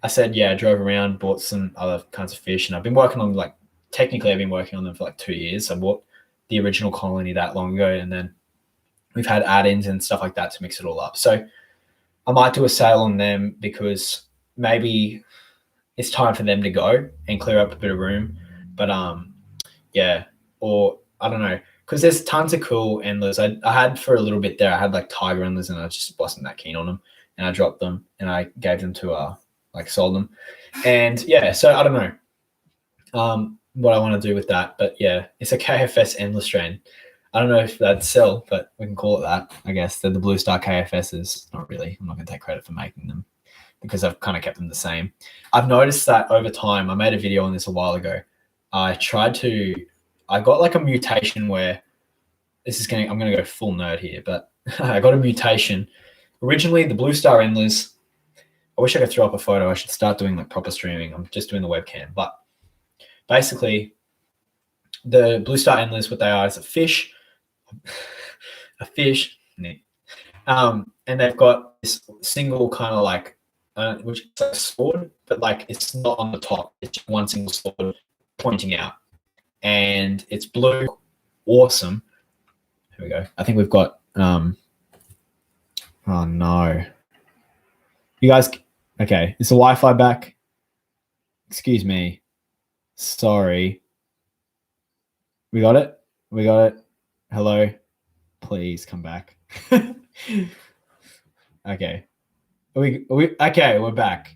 I said, yeah, I drove around, bought some other kinds of fish, and I've been working on, like, technically I've been working on them for like 2 years. I bought the original colony that long ago, and then we've had add-ins and stuff like that to mix it all up. So I might do a sale on them, because maybe it's time for them to go and clear up a bit of room. But yeah, or I don't know, because there's tons of cool endlers. I had for a little bit there, I had like tiger endlers, and I just wasn't that keen on them, and I dropped them, and I gave them to like sold them. And yeah, so I don't know what I want to do with that, but yeah, it's a KFS endless strain. I don't know if that'd sell, but we can call it that. I guess they're the Blue Star KFSs. Not really. I'm not going to take credit for making them, because I've kind of kept them the same. I've noticed that over time. I made a video on this a while ago. I got like a mutation where I'm going to go full nerd here, but I got a mutation. Originally, the Blue Star Endlers, I wish I could throw up a photo. I should start doing like proper streaming. I'm just doing the webcam. But basically, the Blue Star Endlers, what they are is a fish. And they've got this single kind of like, which is like a sword, but like it's not on the top. It's just one single sword pointing out. And it's blue. Awesome. Here we go. I think we've got, oh no. You guys, okay. Is the Wi-Fi back? Excuse me. Sorry. We got it? We got it. Hello? Please come back. Okay. Okay, we're back.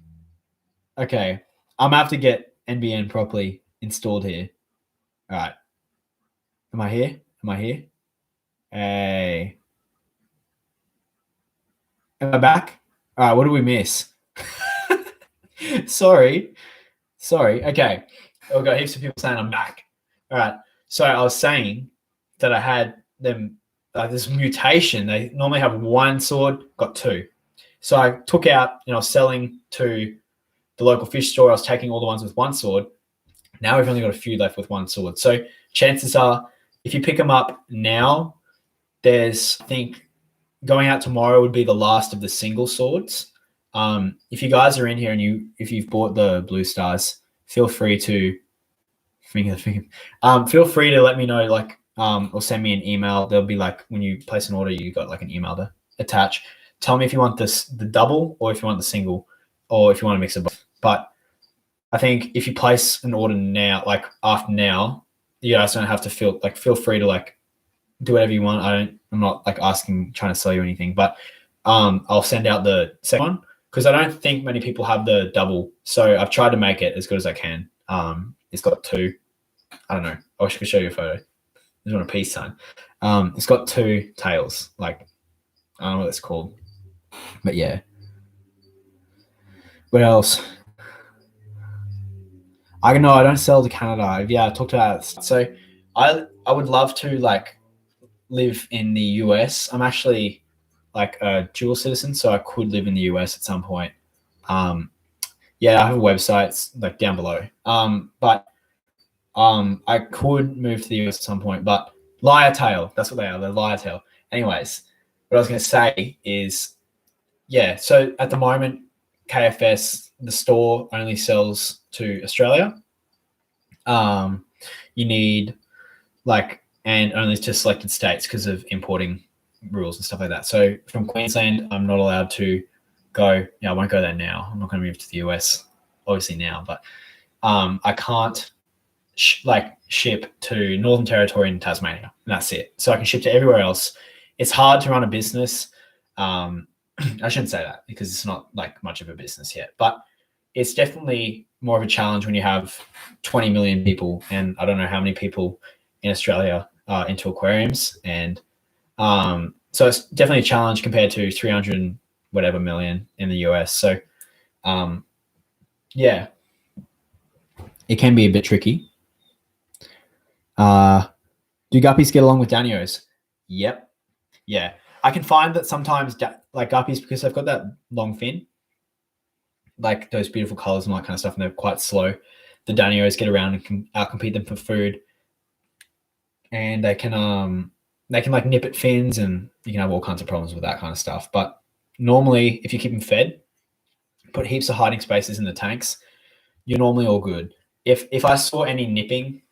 Okay. I'm gonna have to get NBN properly installed here. All right. Am I here? Am I here? Hey. Am I back? All right, what did we miss? Sorry. Okay. We've got heaps of people saying I'm back. All right. So I was saying that I had them, this mutation. They normally have one sword, got two. So I took out, I was selling to the local fish store. I was taking all the ones with one sword. Now we've only got a few left with one sword. So chances are, if you pick them up now, there's, I think, going out tomorrow would be the last of the single swords. If you guys are in here and if you've bought the Blue Stars, feel free to feel free to let me know, like, or send me an email. There'll be like, when you place an order, you got like an email to attach. Tell me if you want the double, or if you want the single, or if you want to mix it both. But I think if you place an order now, like after now, you guys don't have to feel free to like do whatever you want. I'm not like trying to sell you anything, but I'll send out the second one, because I don't think many people have the double. So I've tried to make it as good as I can. It's got two, I don't know. I wish I could show you a photo. There's one a peace sign. It's got 2 tails. Like, I don't know what it's called. But yeah. What else? I know I don't sell to Canada. Yeah, I talked about it. So I would love to like live in the US. I'm actually like a dual citizen, so I could live in the US at some point. Yeah, I have a website like down below. But I could move to the US at some point, but liar tail, that's what they are, they're liar tail. Anyways, what I was going to say is, yeah, so at the moment, KFS, the store only sells to Australia. You need like, and only to selected states because of importing rules and stuff like that. So from Queensland, I'm not allowed to go. Yeah, I won't go there now. I'm not going to move to the US, obviously now, but I can't ship to Northern Territory and Tasmania, and that's it. So I can ship to everywhere else. It's hard to run a business. I shouldn't say that because it's not like much of a business yet, but it's definitely more of a challenge when you have 20 million people, and I don't know how many people in Australia are into aquariums, and so it's definitely a challenge compared to 300 whatever million in the US. So yeah, it can be a bit tricky. Do guppies get along with danios? Yep. Yeah. I can find that sometimes like guppies, because they've got that long fin, like those beautiful colors and all that kind of stuff, and they're quite slow. The danios get around and can outcompete them for food. And they can like nip at fins, and you can have all kinds of problems with that kind of stuff. But normally, if you keep them fed, put heaps of hiding spaces in the tanks, you're normally all good. If I saw any nipping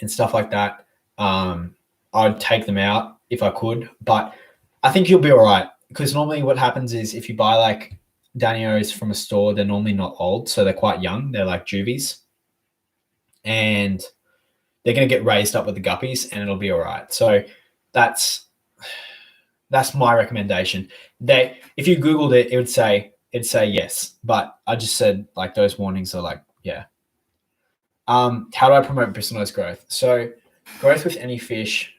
and stuff like that, I'd take them out if I could. But I think you'll be all right, because normally what happens is if you buy like danios from a store, they're normally not old, so they're quite young. They're like juvies, and they're going to get raised up with the guppies, and it'll be all right. So that's my recommendation. If you Googled it, it'd say yes, but I just said like those warnings are like, yeah. How do I promote bristlenose growth? So growth with any fish,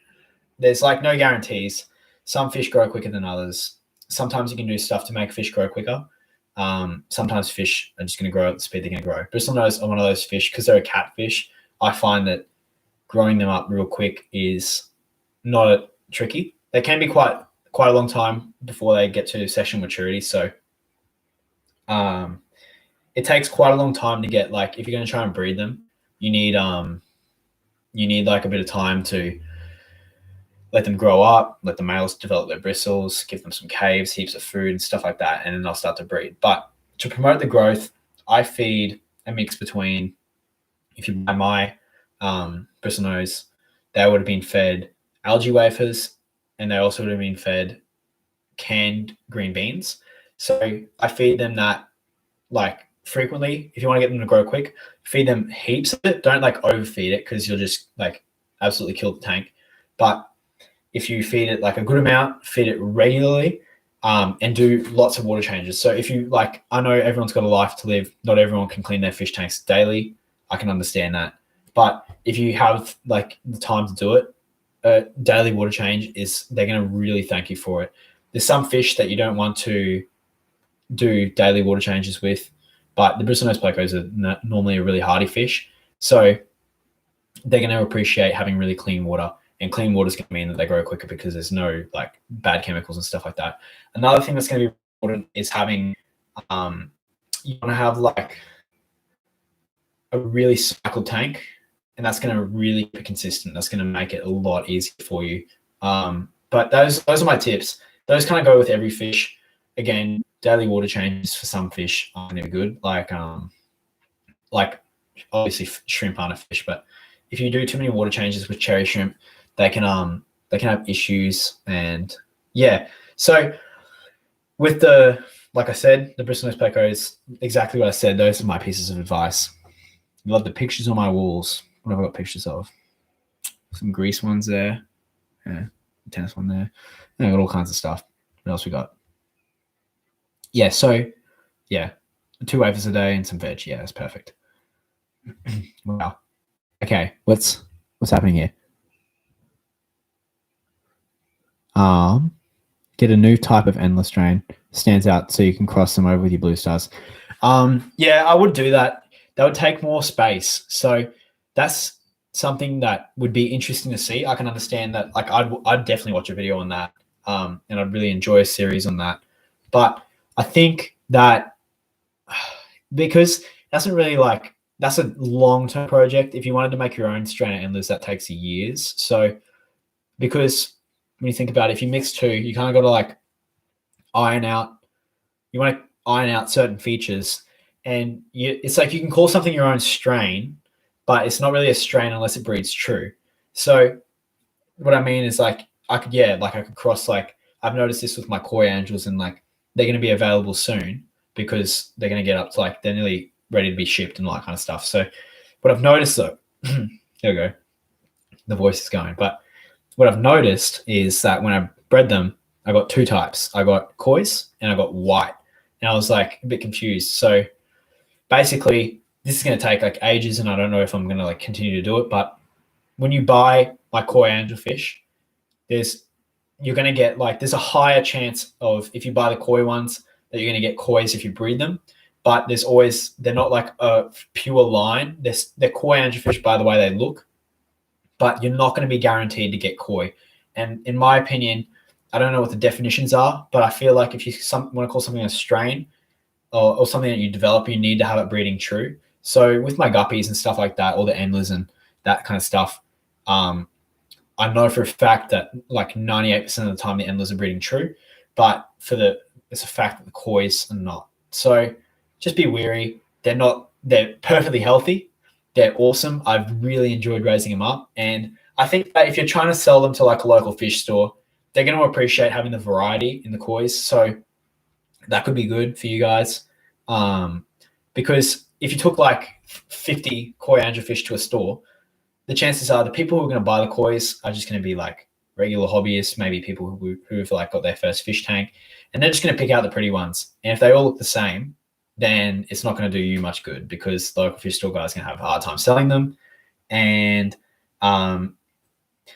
there's like no guarantees. Some fish grow quicker than others. Sometimes you can do stuff to make fish grow quicker. Sometimes fish are just going to grow at the speed they're going to grow. Bristlenose are one of those fish, because they're a catfish. I find that growing them up real quick is not tricky. They can be quite a long time before they get to sexual maturity. So it takes quite a long time to get, like, if you're going to try and breed them, you need like a bit of time to let them grow up, let the males develop their bristles, give them some caves, heaps of food and stuff like that, and then they'll start to breed. But to promote the growth, I feed a mix between, if you buy my bristlenose, they would have been fed algae wafers, and they also would have been fed canned green beans. So I feed them that like frequently. If you want to get them to grow quick, feed them heaps of it. Don't like overfeed it, because you'll just like absolutely kill the tank. But if you feed it like a good amount, feed it regularly, and do lots of water changes. So if you like, I know everyone's got a life to live. Not everyone can clean their fish tanks daily. I can understand that. But if you have like the time to do it, daily water change they're going to really thank you for it. There's some fish that you don't want to do daily water changes with, but the bristlenose plecos are normally a really hardy fish. So they're going to appreciate having really clean water, and clean water is going to mean that they grow quicker because there's no like bad chemicals and stuff like that. Another thing that's going to be important is having, you want to have like a really cycled tank, and that's going to really be consistent. That's going to make it a lot easier for you. But those are my tips. Those kind of go with every fish. Again, daily water changes for some fish aren't very good. Like obviously shrimp aren't a fish, but if you do too many water changes with cherry shrimp, they can have issues. And yeah, so with like I said, the bristlenose plecos, exactly what I said. Those are my pieces of advice. Love the pictures on my walls. What have I got pictures of? Some Greece ones there. Yeah, tennis one there. And I got all kinds of stuff. What else we got? Yeah, so yeah, 2 wafers a day and some veg. Yeah, that's perfect. Wow. Okay, what's happening here? Get a new type of endless strain, stands out so you can cross them over with your blue stars. Yeah, I would do that. That would take more space. So that's something that would be interesting to see. I can understand that. Like, I'd definitely watch a video on that, and I'd really enjoy a series on that. But I think that because that's not really like that's a long-term project. If you wanted to make your own strain of endless, that takes years. So because when you think about it, if you mix two, you kind of got to like iron out. You want to iron out certain features, and it's like you can call something your own strain, but it's not really a strain unless it breeds true. So what I mean is like I could cross like I've noticed this with my koi angels, and like they're going to be available soon because they're going to get up to like they're nearly ready to be shipped and all that kind of stuff. So what I've noticed though, here we go, the voice is going, but what I've noticed is that when I bred them, I got two types. I got kois and I got white. And I was like a bit confused. So basically, this is going to take like ages, and I don't know if I'm going to like continue to do it. But when you buy like koi angelfish, you're going to get like there's a higher chance of if you buy the koi ones that you're going to get kois if you breed them. But they're not like a pure line. They're koi angelfish by the way they look, but you're not going to be guaranteed to get koi. And in my opinion, I don't know what the definitions are, but I feel like if you want to call something a strain or something that you develop, you need to have it breeding true. So with my guppies and stuff like that, all the endlers and that kind of stuff, I know for a fact that like 98% of the time the endlers are breeding true, but it's a fact that the kois are not. So just be wary. They're perfectly healthy. They're awesome. I've really enjoyed raising them up. And I think that if you're trying to sell them to like a local fish store, they're going to appreciate having the variety in the kois. So that could be good for you guys. Because if you took like 50 koi angelfish to a store, the chances are the people who are going to buy the kois are just going to be like regular hobbyists, maybe people who've like got their first fish tank, and they're just going to pick out the pretty ones. And if they all look the same, then it's not going to do you much good because the local fish store guys are going to have a hard time selling them. And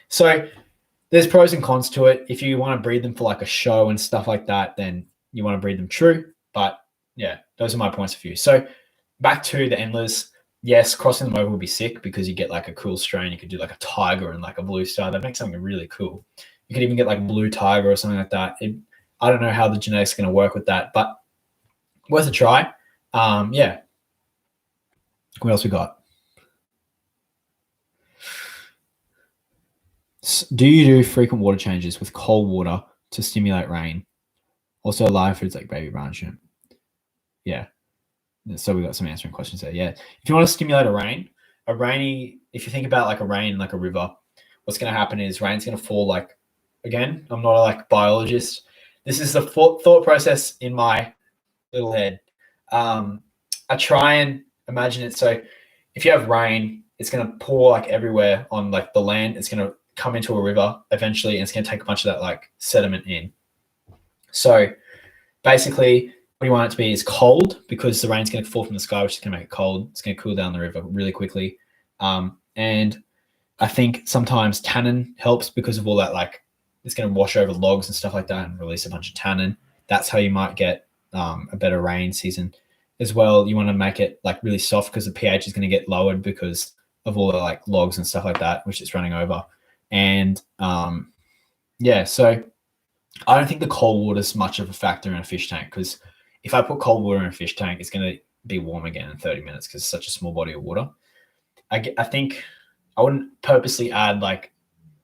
so there's pros and cons to it. If you want to breed them for like a show and stuff like that, then you want to breed them true. But yeah, those are my points of view. So back to the endlers. Yes, crossing them over would be sick because you get like a cool strain. You could do like a tiger and like a blue star. That makes something really cool. You could even get like a blue tiger or something like that. I don't know how the genetics are going to work with that, but worth a try. Yeah. What else we got? Do you do frequent water changes with cold water to stimulate rain? Also, live foods like baby brown shrimp. Yeah. So we got some answering questions there. Yeah. If you want to stimulate if you think about like a rain, like a river, what's going to happen is rain's going to fall like, again, I'm not a like biologist. This is the thought process in my little head. I try and imagine it. So if you have rain, it's going to pour like everywhere on like the land. It's going to come into a river eventually, and it's going to take a bunch of that like sediment in. So basically what you want it to be is cold because the rain's going to fall from the sky, which is going to make it cold. It's going to cool down the river really quickly. And I think sometimes tannin helps because of all that, like it's going to wash over logs and stuff like that and release a bunch of tannin. That's how you might get a better rain season as well. You want to make it like really soft because the pH is going to get lowered because of all the like logs and stuff like that, which it's running over. And yeah, so I don't think the cold water is much of a factor in a fish tank because if I put cold water in a fish tank, it's going to be warm again in 30 minutes because it's such a small body of water. I think I wouldn't purposely add like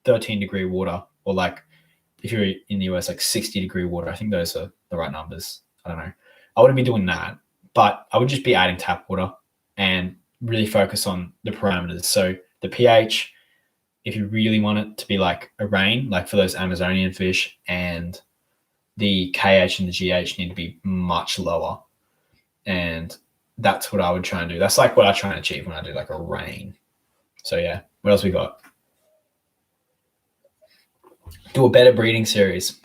13-degree water or like if you're in the US, like 60-degree water. I think those are the right numbers. I don't know. I wouldn't be doing that, but I would just be adding tap water and really focus on the parameters. So the pH, if you really want it to be like a rain, like for those Amazonian fish, and the KH and the GH need to be much lower. And that's what I would try and do. That's like what I try and achieve when I do like a rain. So yeah, what else we got? Do a better breeding series.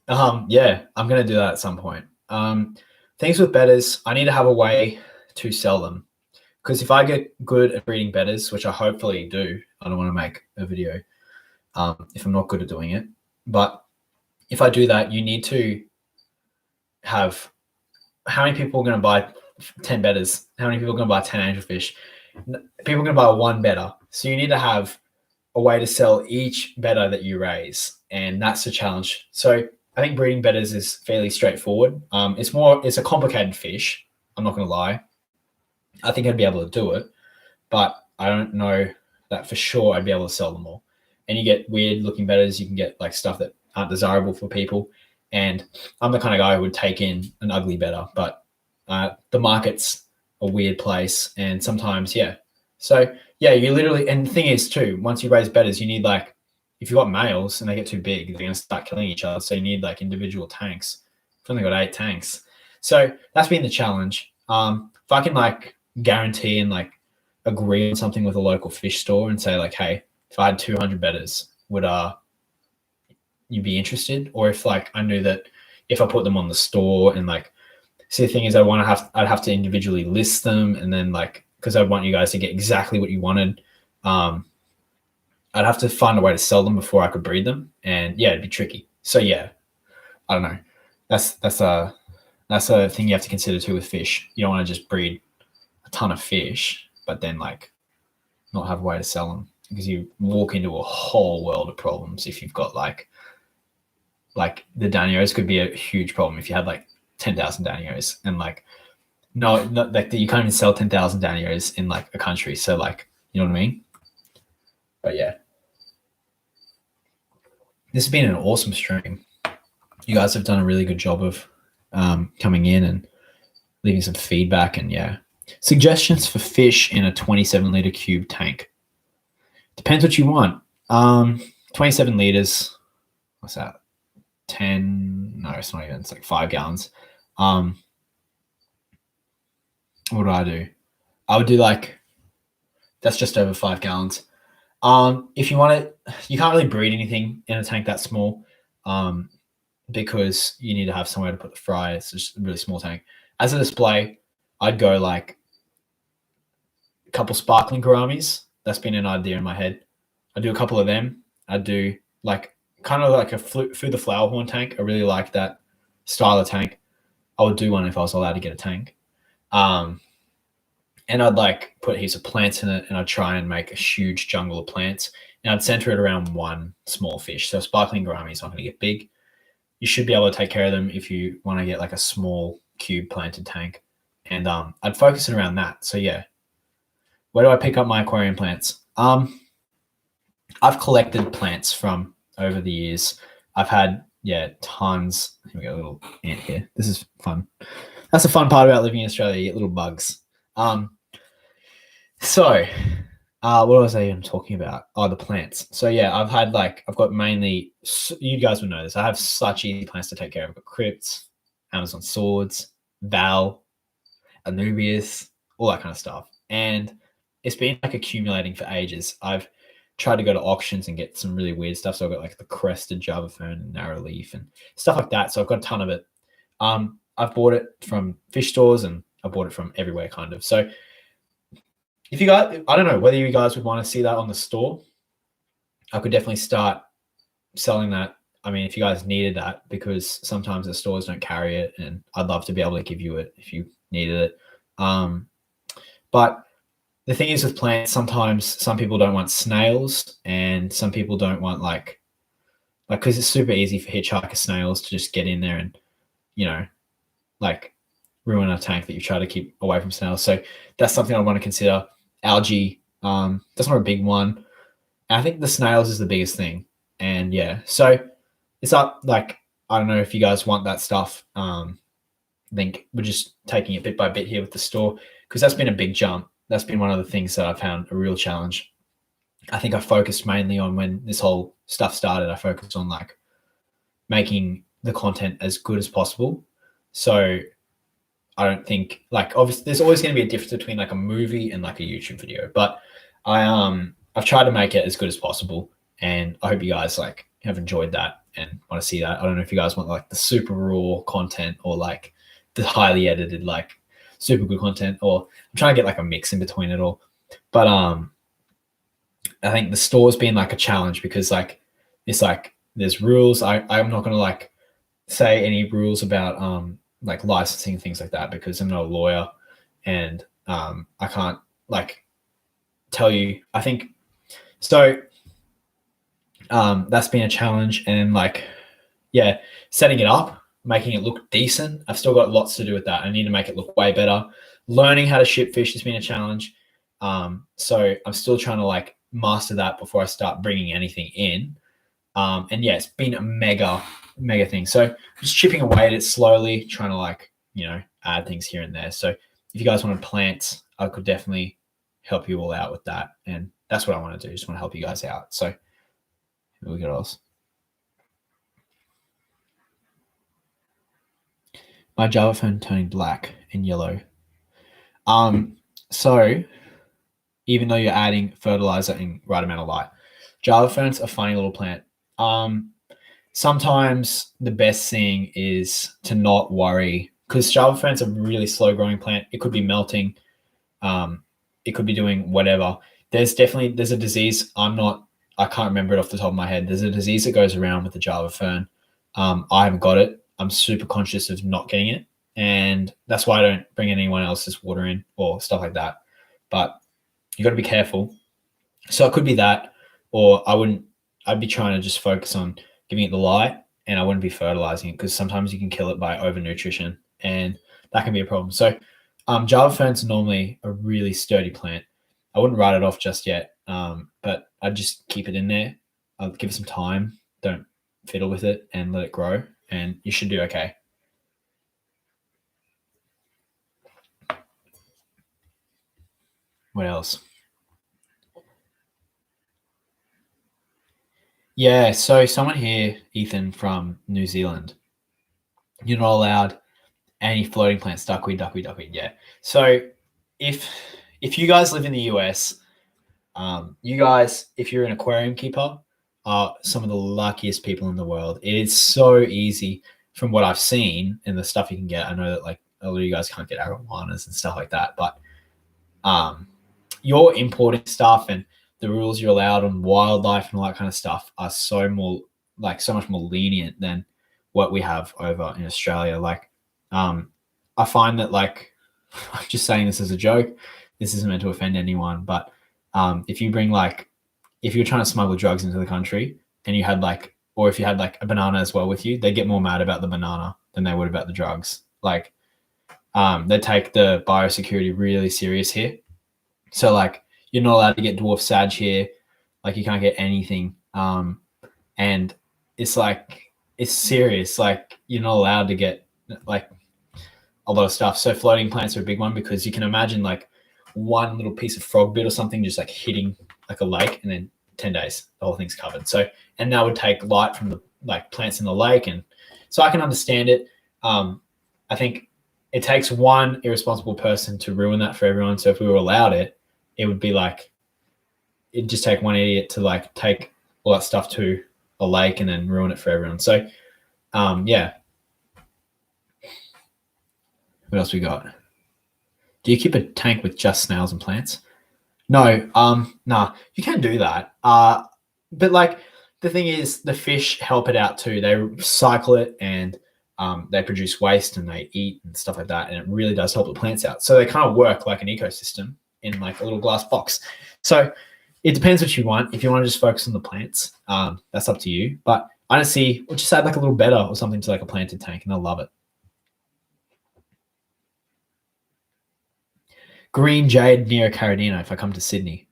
Yeah, I'm going to do that at some point. Things with Bettas, I need to have a way to sell them because if I get good at breeding Bettas, which I hopefully do, I don't want to make a video if I'm not good at doing it. But if I do that, you need to have, how many people are going to buy 10 Bettas? How many people are going to buy 10 angelfish? People are going to buy one Betta. So you need to have a way to sell each Betta that you raise. And that's the challenge. So I think breeding Bettas is fairly straightforward. It's a complicated fish. I'm not going to lie. I think I'd be able to do it, but I don't know that for sure I'd be able to sell them all. And you get weird looking Bettas. You can get like stuff that aren't desirable for people. And I'm the kind of guy who would take in an ugly Betta, but the market's a weird place. And sometimes, yeah. So yeah, you literally, and the thing is too, once you raise Bettas, you need like, if you've got males and they get too big, they're going to start killing each other. So you need like individual tanks. I've only got 8 tanks. So that's been the challenge. If I can like guarantee and like agree on something with a local fish store and say like, hey, if I had 200 Bettas, would you be interested? Or if like I knew that if I put them on the store and like, see, the thing is I'd have to individually list them, and then like, because I want you guys to get exactly what you wanted, I'd have to find a way to sell them before I could breed them, and yeah, it'd be tricky. So yeah, I don't know. That's a thing you have to consider too with fish. You don't want to just breed a ton of fish, but then like not have a way to sell them, because you walk into a whole world of problems if you've got like the danios could be a huge problem if you had like 10,000 danios, and like not like you can't even sell 10,000 danios in like a country. So like, you know what I mean? But yeah, this has been an awesome stream. You guys have done a really good job of coming in and leaving some feedback, and yeah, suggestions for fish in a 27 liter cube tank. Depends what you want. 27 liters. What's that? 10? No, it's not even. It's like 5 gallons. What do I do? I would do like, that's just over 5 gallons. If you want it, you can't really breed anything in a tank that small, because you need to have somewhere to put the fry. It's just a really small tank. As a display, I'd go like a couple sparkling gouramis. That's been an idea in my head. I'd do a couple of them. I'd do like kind of like a through the flower horn tank. I really like that style of tank. I would do one if I was allowed to get a tank. And I'd like put heaps of plants in it, and I'd try and make a huge jungle of plants, and I'd center it around one small fish. So sparkling gourami is not going to get big. You should be able to take care of them if you want to get like a small cube planted tank. And I'd focus it around that. So yeah, where do I pick up my aquarium plants? I've collected plants from over the years. I've had, yeah, tons. Here we go, a little ant here. This is fun. That's the fun part about living in Australia. You get little bugs. So what was I even talking about? Oh, the plants. So yeah, I've got mainly, you guys would know this, I have such easy plants to take care of. I've got crypts, Amazon swords, Val, Anubias, all that kind of stuff. And it's been like accumulating for ages. I've tried to go to auctions and get some really weird stuff. So I've got like the crested Java fern and narrow leaf and stuff like that. So I've got a ton of it. I've bought it from fish stores, and I bought it from everywhere kind of. So if you guys, I don't know whether you guys would want to see that on the store. I could definitely start selling that. I mean, if you guys needed that, because sometimes the stores don't carry it, and I'd love to be able to give you it if you needed it. But the thing is with plants, sometimes some people don't want snails, and some people don't want like because it's super easy for hitchhiker snails to just get in there and, you know, like ruin a tank that you try to keep away from snails. So that's something I want to consider. Algae, that's not a big one. And I think the snails is the biggest thing. And yeah, so it's up, like, I don't know if you guys want that stuff. I think we're just taking it bit by bit here with the store, because that's been a big jump. That's been one of the things that I've found a real challenge. I think I focused mainly on, when this whole stuff started, I focused on like making the content as good as possible. So I don't think, like, obviously there's always going to be a difference between like a movie and like a YouTube video, but I've tried to make it as good as possible, and I hope you guys like have enjoyed that and want to see that. I don't know if you guys want like the super raw content or like the highly edited, like super good content, or I'm trying to get like a mix in between it all. But I think the store's been like a challenge because like it's like there's rules. I'm not gonna like say any rules about like licensing and things like that because I'm not a lawyer and I can't like tell you. I think so. That's been a challenge, and like yeah, setting it up, making it look decent. I've still got lots to do with that. I need to make it look way better. Learning how to ship fish has been a challenge. So I'm still trying to like master that before I start bringing anything in. And yeah, it's been a mega thing. So just chipping away at it slowly, trying to like, add things here and there. So if you guys want to plant, I could definitely help you all out with that. And that's what I want to do. Just want to help you guys out. So look at us. My Java phone turning black and yellow. So even though you're adding fertilizer and right amount of light, Java ferns are a funny little plant. Sometimes the best thing is to not worry because Java ferns are a really slow growing plant. It could be melting. It could be doing whatever. There's a disease. I can't remember it off the top of my head. There's a disease that goes around with the Java fern. I haven't got it. I'm super conscious of not getting it. And that's why I don't bring anyone else's water in or stuff like that. But you got to be careful. So it could be that, or I'd be trying to just focus on giving it the light and I wouldn't be fertilizing it because sometimes you can kill it by overnutrition and that can be a problem. So Java ferns are normally a really sturdy plant. I wouldn't write it off just yet, but I'd just keep it in there. I'll give it some time. Don't fiddle with it and let it grow and you should do okay. What else? Yeah, so someone here, Ethan from New Zealand, you're not allowed any floating plants, duckweed. Yeah. So if you guys live in the US, you guys, if you're an aquarium keeper, are some of the luckiest people in the world. It is so easy from what I've seen and the stuff you can get. I know that like a lot of you guys can't get arowanas and stuff like that, but you're importing stuff and the rules you're allowed on wildlife and all that kind of stuff are so much more lenient than what we have over in Australia. Like, I find that like, I'm just saying this as a joke. This isn't meant to offend anyone, but if you're trying to smuggle drugs into the country and you had like, or if you had like a banana as well with you, they get more mad about the banana than they would about the drugs. Like, they take the biosecurity really serious here. So like you're not allowed to get dwarf sag here. Like you can't get anything. And it's like, it's serious. Like you're not allowed to get like a lot of stuff. So floating plants are a big one because you can imagine like one little piece of frog bit or something just like hitting like a lake and then 10 days, the whole thing's covered. So, and that would take light from the like plants in the lake. And so I can understand it. I think it takes one irresponsible person to ruin that for everyone. So if we were allowed it, it would be like, it'd just take one idiot to like take all that stuff to a lake and then ruin it for everyone. So, yeah. What else we got? Do you keep a tank with just snails and plants? No, nah, you can do that. But like the thing is the fish help it out too. They cycle it and they produce waste and they eat and stuff like that. And it really does help the plants out. So they kind of work like an ecosystem in like a little glass box. So it depends what you want. If you want to just focus on the plants, that's up to you. But honestly, we'll just add like a little Betta or something to like a planted tank and they'll love it. Green jade near Corydoras if I come to Sydney.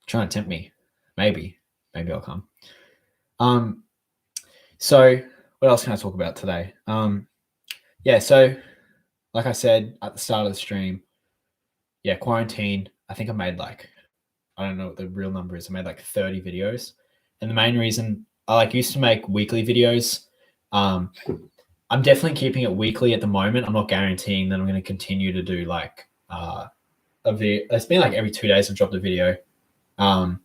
Trying to tempt me. Maybe I'll come. So what else can I talk about today? Yeah, so like I said at the start of the stream, yeah, quarantine, I think I made like, I don't know what the real number is. I made like 30 videos. And the main reason I like used to make weekly videos. I'm definitely keeping it weekly at the moment. I'm not guaranteeing that I'm going to continue to do like it's been like every 2 days I've dropped a video. I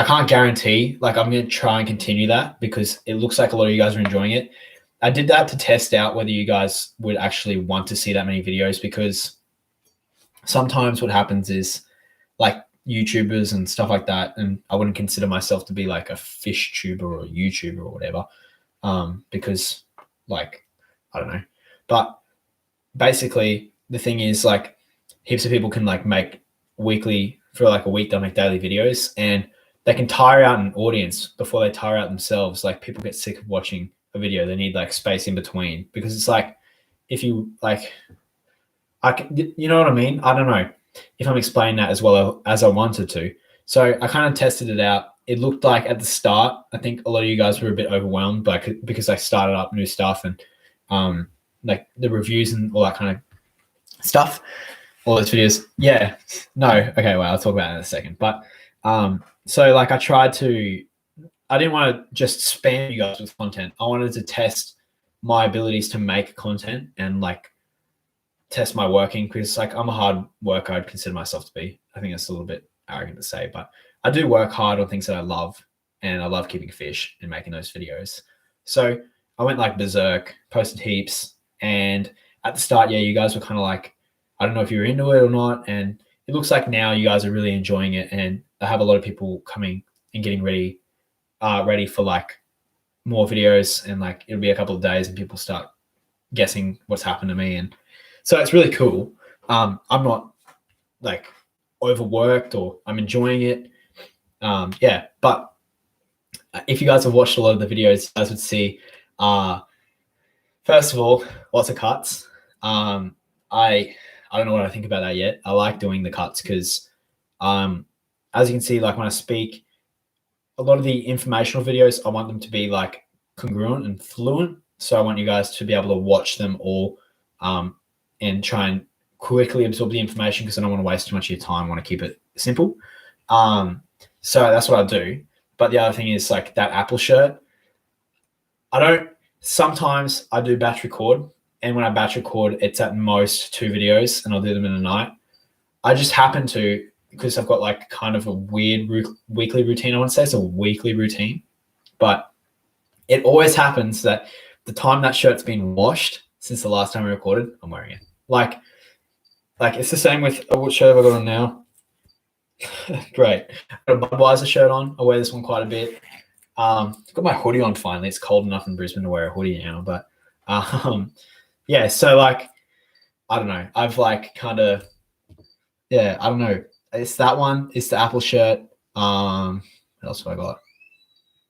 can't guarantee, like I'm going to try and continue that because it looks like a lot of you guys are enjoying it. I did that to test out whether you guys would actually want to see that many videos, because sometimes what happens is like YouTubers and stuff like that, and I wouldn't consider myself to be like a fish tuber or a YouTuber or whatever, because like, I don't know. But basically the thing is, like, heaps of people can like make weekly, for like a week they'll make daily videos, and they can tire out an audience before they tire out themselves. Like, people get sick of watching a video. They need like space in between, because it's like, if you like, you know what I mean? I don't know if I'm explaining that as well as I wanted to. So I kind of tested it out. It looked like at the start, I think a lot of you guys were a bit overwhelmed, because I started up new stuff, and like the reviews and all that kind of stuff, all those videos. Yeah, no, okay, well, I'll talk about it in a second. But so like I didn't want to just spam you guys with content. I wanted to test my abilities to make content and like test my working, because like I'm a hard worker, I'd consider myself to be. I think that's a little bit arrogant to say, but I do work hard on things that I love, and I love keeping fish and making those videos. So I went like berserk, posted heaps, and at the start, yeah, you guys were kind of like, I don't know if you were into it or not, and it looks like now you guys are really enjoying it, and I have a lot of people coming and getting ready for like more videos, and like it'll be a couple of days and people start guessing what's happened to me, and so it's really cool. I'm not like overworked, or I'm enjoying it. Yeah, but if you guys have watched a lot of the videos, you guys would see, first of all, lots of cuts. I don't know what I think about that yet. I like doing the cuts because, as you can see, like when I speak, a lot of the informational videos, I want them to be like congruent and fluent. So I want you guys to be able to watch them all, and try and quickly absorb the information, because I don't want to waste too much of your time. I want to keep it simple. So that's what I do. But the other thing is like that Apple shirt. Sometimes I do batch record, and when I batch record, it's at most 2 videos, and I'll do them in a night. I just happen to, because I've got like kind of a weird weekly routine. I want to say it's a weekly routine, but it always happens that the time that shirt's been washed since the last time I recorded, I'm wearing it. Like it's the same with what shirt have I got on now? Great. I've got a Budweiser shirt on. I wear this one quite a bit. I've got my hoodie on finally. It's cold enough in Brisbane to wear a hoodie now, but yeah, so like, I don't know. I've like kind of, yeah, I don't know. It's that one. It's the Apple shirt. What else have I got?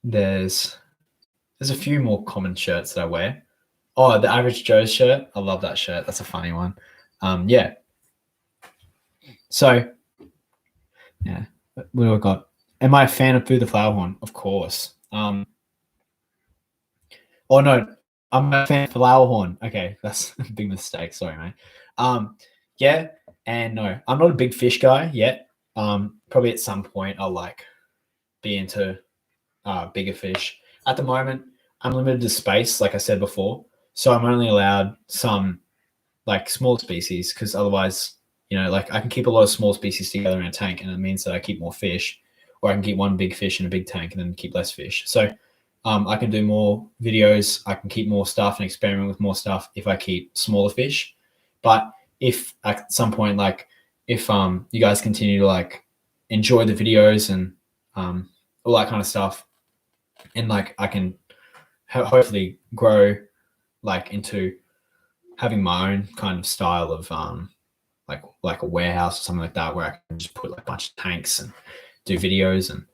There's a few more common shirts that I wear. Oh, the Average Joe's shirt. I love that shirt. That's a funny one. Yeah. So, yeah. What do I got? Am I a fan of Boo the Flower Horn? Of course. Oh no, I'm a fan of Flower Horn. Okay, that's a big mistake. Sorry, mate. Yeah, and no, I'm not a big fish guy yet. Probably at some point I'll like be into bigger fish. At the moment, I'm limited to space, like I said before. So I'm only allowed some like small species, because otherwise, you know, like I can keep a lot of small species together in a tank, and it means that I keep more fish, or I can keep one big fish in a big tank and then keep less fish. So I can do more videos. I can keep more stuff and experiment with more stuff if I keep smaller fish. But if at some point, like if you guys continue to like enjoy the videos and all that kind of stuff, and like I can hopefully grow like into having my own kind of style of like a warehouse or something like that, where I can just put like a bunch of tanks and do videos and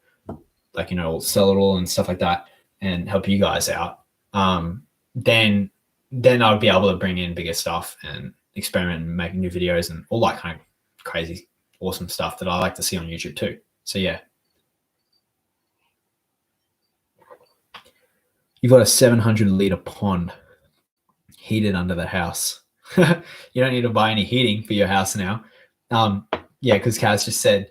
like, you know, sell it all and stuff like that, and help you guys out. Then I'll be able to bring in bigger stuff and experiment and make new videos and all that kind of crazy, awesome stuff that I like to see on YouTube too. So yeah. You've got a 700-liter pond heated under the house. You don't need to buy any heating for your house now. Yeah, because Kaz just said,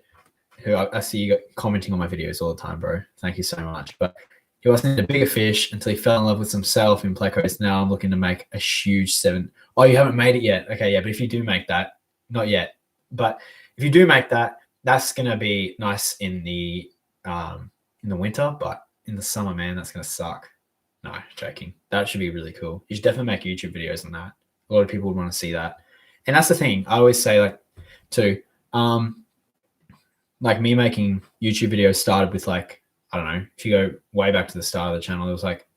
who I see you commenting on my videos all the time, bro. Thank you so much. But he wasn't a bigger fish until he fell in love with himself in Plecos. Now I'm looking to make a huge 7. Oh, you haven't made it yet? Okay, yeah, but if you do make that, not yet. But if you do make that, that's gonna be nice in the winter, but in the summer, man, that's gonna suck. No, joking. That should be really cool. You should definitely make YouTube videos on that. A lot of people would want to see that. And that's the thing. I always say, like, too, like me making YouTube videos started with, like, I don't know, if you go way back to the start of the channel, it was like,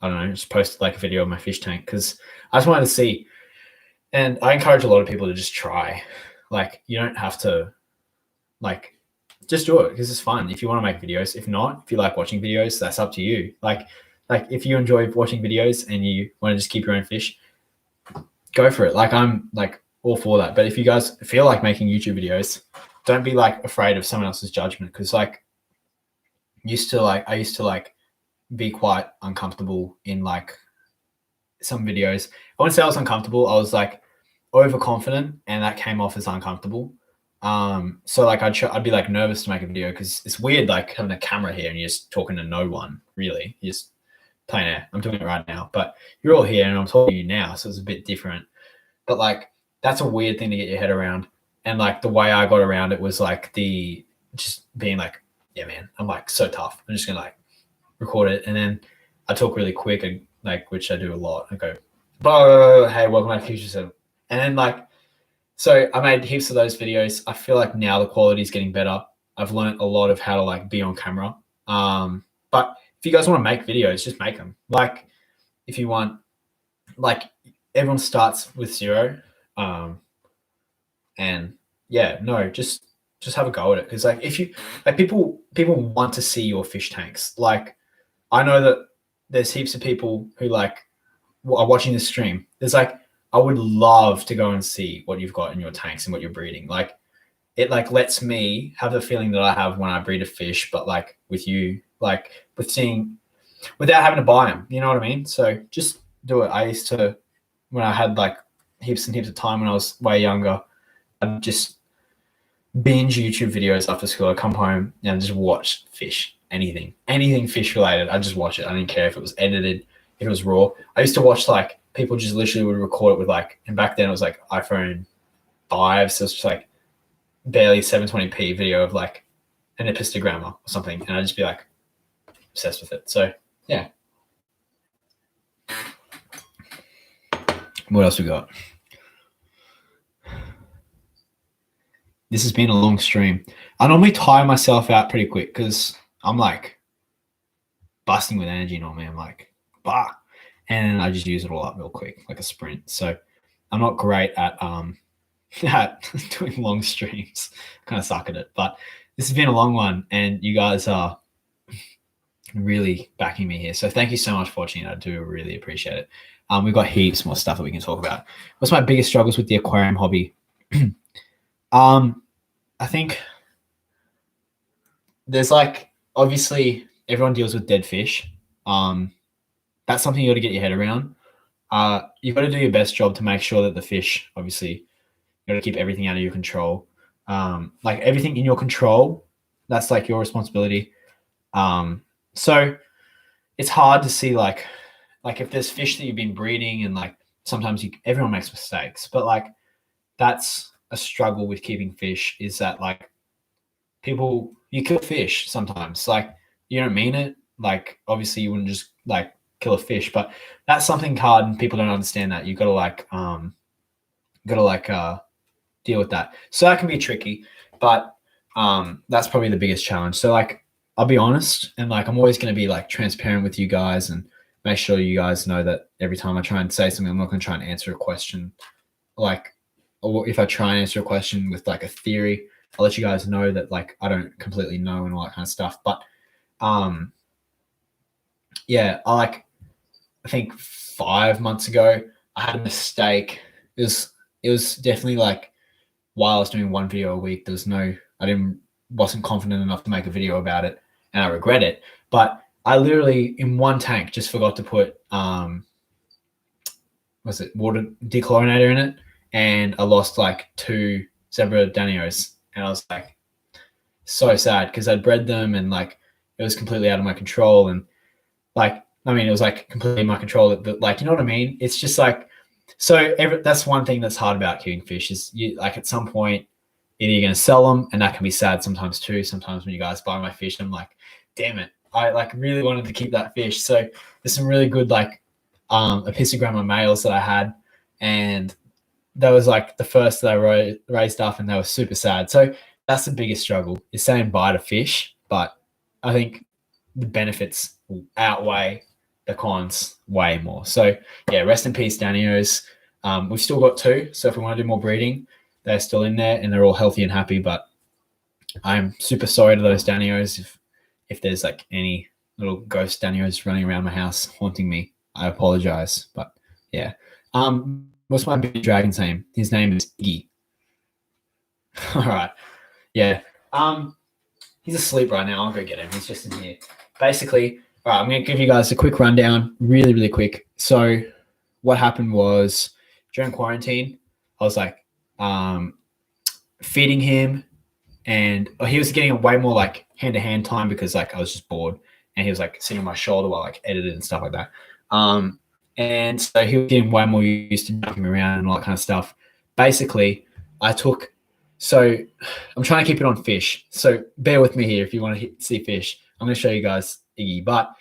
I don't know, just posted like a video of my fish tank because I just wanted to see. And I encourage a lot of people to just try. Like, you don't have to, like, just do it because it's fun. If you want to make videos, if not, if you like watching videos, that's up to you. Like if you enjoy watching videos and you want to just keep your own fish, go for it. Like, I'm like all for that. But if you guys feel like making YouTube videos, don't be like afraid of someone else's judgment. Cause like I used to like be quite uncomfortable in like some videos. I wouldn't say I was uncomfortable. I was like overconfident and that came off as uncomfortable. So like I'd be like nervous to make a video because it's weird like having a camera here and you're just talking to no one really. You're just playing air. I'm doing it right now, but you're all here and I'm talking to you now, so it's a bit different. But like that's a weird thing to get your head around. And like the way I got around it was like the just being like, yeah, man, I'm like so tough. I'm just gonna like record it, and then I talk really quick, and like which I do a lot. I go, "Bo, hey, welcome to Future 7," and then like. So I made heaps of those videos. I feel like now the quality is getting better. I've learned a lot of how to like be on camera. But if you guys want to make videos, just make them. Like if you want, like everyone starts with zero. And yeah, no, just have a go at it. Because like if you like people want to see your fish tanks. Like I know that there's heaps of people who like are watching this stream. There's like I would love to go and see what you've got in your tanks and what you're breeding. Like it like lets me have the feeling that I have when I breed a fish, but like with you, like with seeing without having to buy them, you know what I mean? So just do it. I used to, when I had like heaps and heaps of time when I was way younger, I'd just binge YouTube videos after school. I'd come home and just watch fish, anything fish related. I'd just watch it. I didn't care if it was edited, if it was raw. I used to watch like, people just literally would record it with like, and back then it was like iPhone 5, so it's just like barely 720p video of like an epistogrammer or something, and I'd just be like obsessed with it. So yeah. What else we got? This has been a long stream. I normally tire myself out pretty quick because I'm like busting with energy normally. I'm like, bah. And I just use it all up real quick, like a sprint. So I'm not great at at doing long streams. Kind of suck at it. But this has been a long one, and you guys are really backing me here. So thank you so much for watching. I do really appreciate it. We've got heaps more stuff that we can talk about. What's my biggest struggles with the aquarium hobby? I think there's like, obviously everyone deals with dead fish. That's something you got to get your head around. You've got to do your best job to make sure that the fish, obviously, you got to keep everything out of your control. Like everything in your control, that's like your responsibility. So it's hard to see like if there's fish that you've been breeding and like sometimes everyone makes mistakes, but like that's a struggle with keeping fish, is that like you kill fish sometimes. Like you don't mean it. Like obviously you wouldn't just like kill a fish, but that's something hard and people don't understand that. You gotta deal with that. So that can be tricky, but that's probably the biggest challenge. So like I'll be honest, and like I'm always going to be like transparent with you guys and make sure you guys know that every time I try and say something, I'm not going to try and answer a question. Like, or if I try and answer a question with like a theory, I'll let you guys know that like I don't completely know and all that kind of stuff. But yeah, I think 5 months ago I had a mistake. It was definitely like while I was doing one video a week, wasn't confident enough to make a video about it, and I regret it. But I literally in one tank just forgot to put water dechlorinator in it, and I lost like 2 zebra danios, and I was like so sad because I'd bred them and like it was completely out of my control, and like I mean it was like completely in my control, but like you know what I mean? It's just like that's one thing that's hard about keeping fish is you like at some point either you're going to sell them, and that can be sad sometimes too. Sometimes when you guys buy my fish, I'm like, damn it, I like really wanted to keep that fish. So there's some really good like epistogramma males that I had, and that was like the first that I raised up, and they were super sad. So that's the biggest struggle, is saying bye to fish. But I think the benefits outweigh the cons way more. So yeah, rest in peace, Danios. We've still got 2, so if we want to do more breeding, they're still in there and they're all healthy and happy. But I'm super sorry to those Danios. If there's like any little ghost Danios running around my house haunting me, I apologize. But yeah, what's my big dragon's name? His name is Iggy. All right, yeah. He's asleep right now. I'll go get him. He's just in here. Basically, all right, I'm going to give you guys a quick rundown, really, really quick. So what happened was during quarantine, I was like feeding him, and he was getting way more like hand-to-hand time because like I was just bored, and he was like sitting on my shoulder while I like edited and stuff like that. And so he was getting way more used to jumping around and all that kind of stuff. Basically, so I'm trying to keep it on fish. So bear with me here if you want to see fish. I'm going to show you guys Iggy. But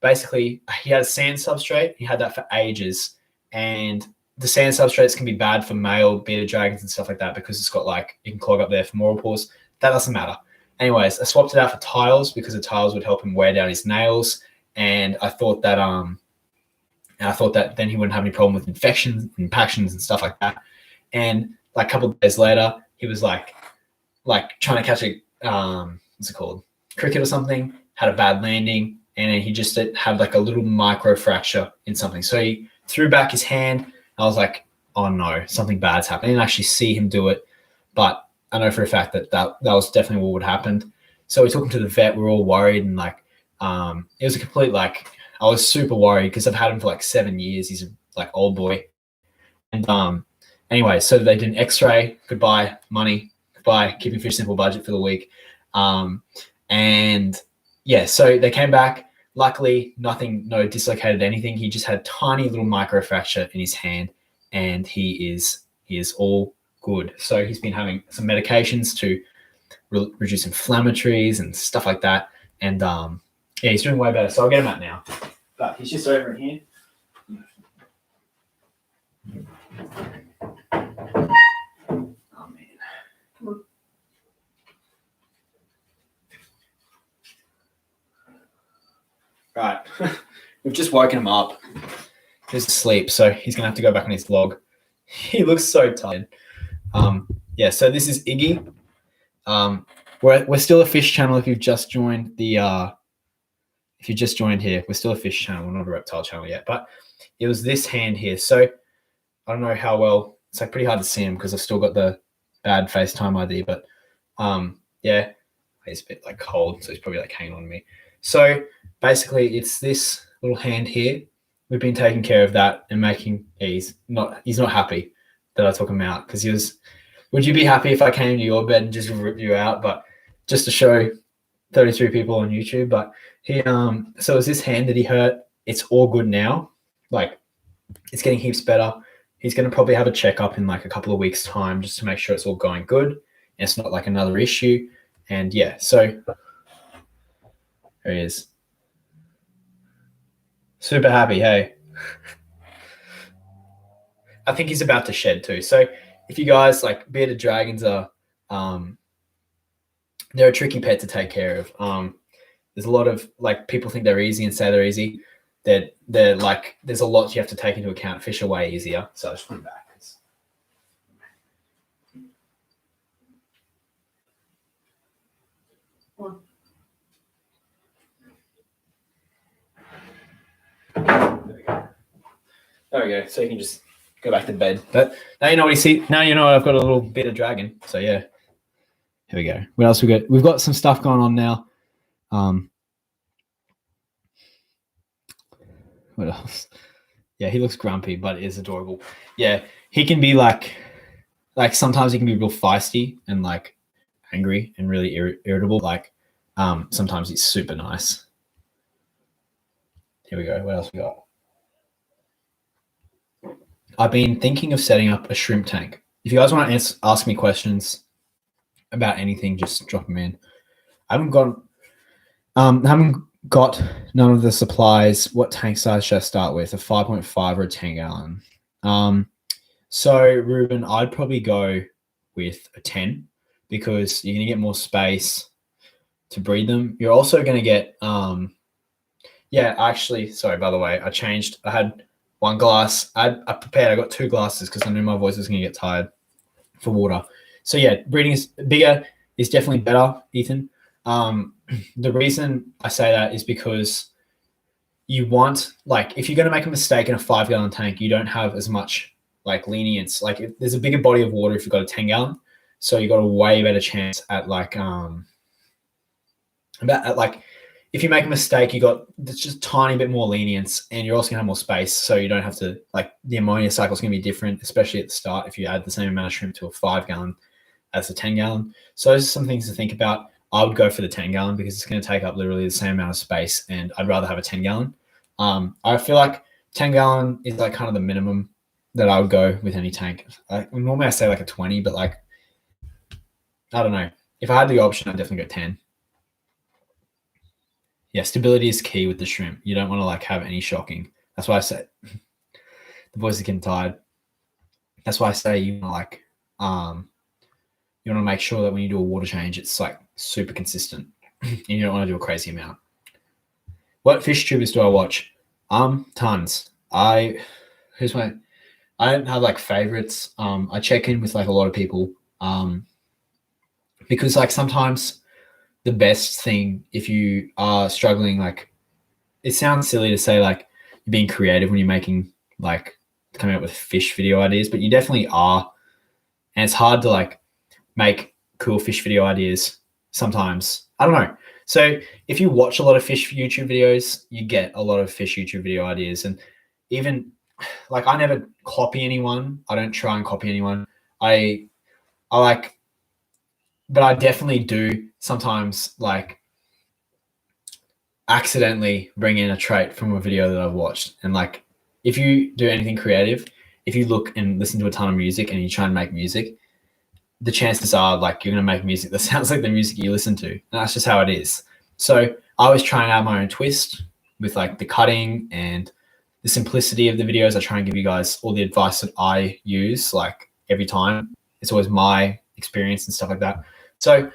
basically, he had a sand substrate. He had that for ages. And the sand substrates can be bad for male bearded dragons and stuff like that because it's got like, you can clog up their femoral pores. That doesn't matter. Anyways, I swapped it out for tiles because the tiles would help him wear down his nails. And I thought that then he wouldn't have any problem with infections, impactions, and stuff like that. And like a couple of days later, he was like trying to catch a what's it called, cricket or something, had a bad landing, and then he just had like a little micro fracture in something. So he threw back his hand. I was like, oh no, something bad's happening. I didn't actually see him do it, but I know for a fact that was definitely what would happen. So we took him to the vet. We were all worried, and like it was a complete like, I was super worried because I've had him for like 7 years. He's a like old boy, and anyway, so they did an X-ray. Goodbye money. Goodbye keeping fish simple budget for the week. And yeah, so they came back. Luckily, no dislocated anything. He just had a tiny little micro fracture in his hand, and he is all good. So he's been having some medications to reduce inflammatories and stuff like that. And yeah, he's doing way better. So I'll get him out now. But he's just over in here. Oh man, come on. Right, we've just woken him up. He's asleep, so he's gonna have to go back on his log. He looks so tired. Yeah, so this is Iggy. We're still a fish channel. If you've just joined here, we're still a fish channel. We're not a reptile channel yet, but it was this hand here. So I don't know how well. It's like pretty hard to see him because I've still got the bad FaceTime ID. But yeah, he's a bit like cold, so he's probably like hanging on me. So basically, it's this little hand here. We've been taking care of that and making. He's not happy that I took him out because he was. Would you be happy if I came to your bed and just ripped you out? But just to show 33 people on YouTube. But he so it was this hand that he hurt. It's all good now. Like it's getting heaps better. He's going to probably have a checkup in like a couple of weeks' time just to make sure it's all going good and it's not like another issue. And yeah, so there he is. Super happy, hey. I think he's about to shed too. So if you guys like bearded dragons are, they're a tricky pet to take care of. There's a lot of like people think they're easy and say they're easy. They're like there's a lot you have to take into account. Fish are way easier. So I just put them back. There we go. So you can just go back to bed. But now you know what you see. Now you know I've got a little bit of dragon. So yeah. Here we go. What else we got? We've got some stuff going on now. What else? Yeah, he looks grumpy, but it is adorable. Yeah, he can be like sometimes he can be real feisty and like angry and really irritable. Like sometimes he's super nice. Here we go. What else we got? I've been thinking of setting up a shrimp tank. If you guys want to ask me questions about anything, just drop them in. I haven't got none of the supplies. What tank size should I start with? A 5.5 or a 10 gallon? So Ruben, I'd probably go with a 10 because you're going to get more space to breed them. You're also going to get, yeah, actually, sorry, by the way, I had one glass. I got 2 glasses because I knew my voice was going to get tired for water. So yeah, breeding is bigger is definitely better, Ethan. The reason I say that is because you want, like, if you're going to make a mistake in a 5-gallon tank, you don't have as much like lenience. Like, if there's a bigger body of water if you've got a 10-gallon, so you got a way better chance at like if you make a mistake, you got just a tiny bit more lenience, and you're also gonna have more space, so you don't have to, like, the ammonia cycle is gonna be different, especially at the start if you add the same amount of shrimp to a 5-gallon as a 10-gallon. So those are some things to think about. I would go for the 10-gallon because it's going to take up literally the same amount of space, and I'd rather have a 10-gallon. I feel like 10-gallon is like kind of the minimum that I would go with any tank. Normally I say like a 20, but like, I don't know. If I had the option, I'd definitely go 10. Yeah, stability is key with the shrimp. You don't want to like have any shocking. That's why I say the boys are getting tired. That's why I say you want to like you want to make sure that when you do a water change, it's like super consistent, and you don't want to do a crazy amount. What fishTubers do I watch? Tons. I don't have like favorites. I check in with like a lot of people. Because like sometimes the best thing, if you are struggling, like, it sounds silly to say like you're being creative when you're making, like, coming up with fish video ideas, but you definitely are. And it's hard to like make cool fish video ideas sometimes. I don't know. So if you watch a lot of fish YouTube videos, you get a lot of fish YouTube video ideas. And even like, I never copy anyone. I don't try and copy anyone. I like, but I definitely do sometimes like accidentally bring in a trait from a video that I've watched. And like, if you do anything creative, if you look and listen to a ton of music and you try and make music, the chances are like you're going to make music that sounds like the music you listen to. And that's just how it is. So I always try and add my own twist with like the cutting and the simplicity of the videos. I try and give you guys all the advice that I use, like, every time. It's always my experience and stuff like that. So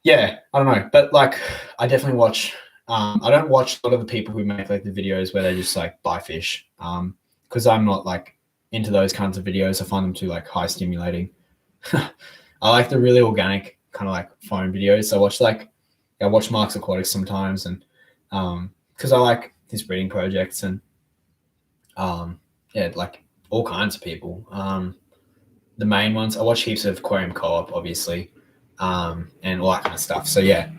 yeah, I don't know. But like, I definitely watch, I don't watch a lot of the people who make like the videos where they just like buy fish. Because I'm not like into those kinds of videos. I find them too like high stimulating. I like the really organic kind of like phone videos. I watch Mark's Aquatics sometimes, and because I like his breeding projects, and yeah, like all kinds of people. The main ones, I watch heaps of Aquarium Co-op, obviously, and all that kind of stuff. So yeah,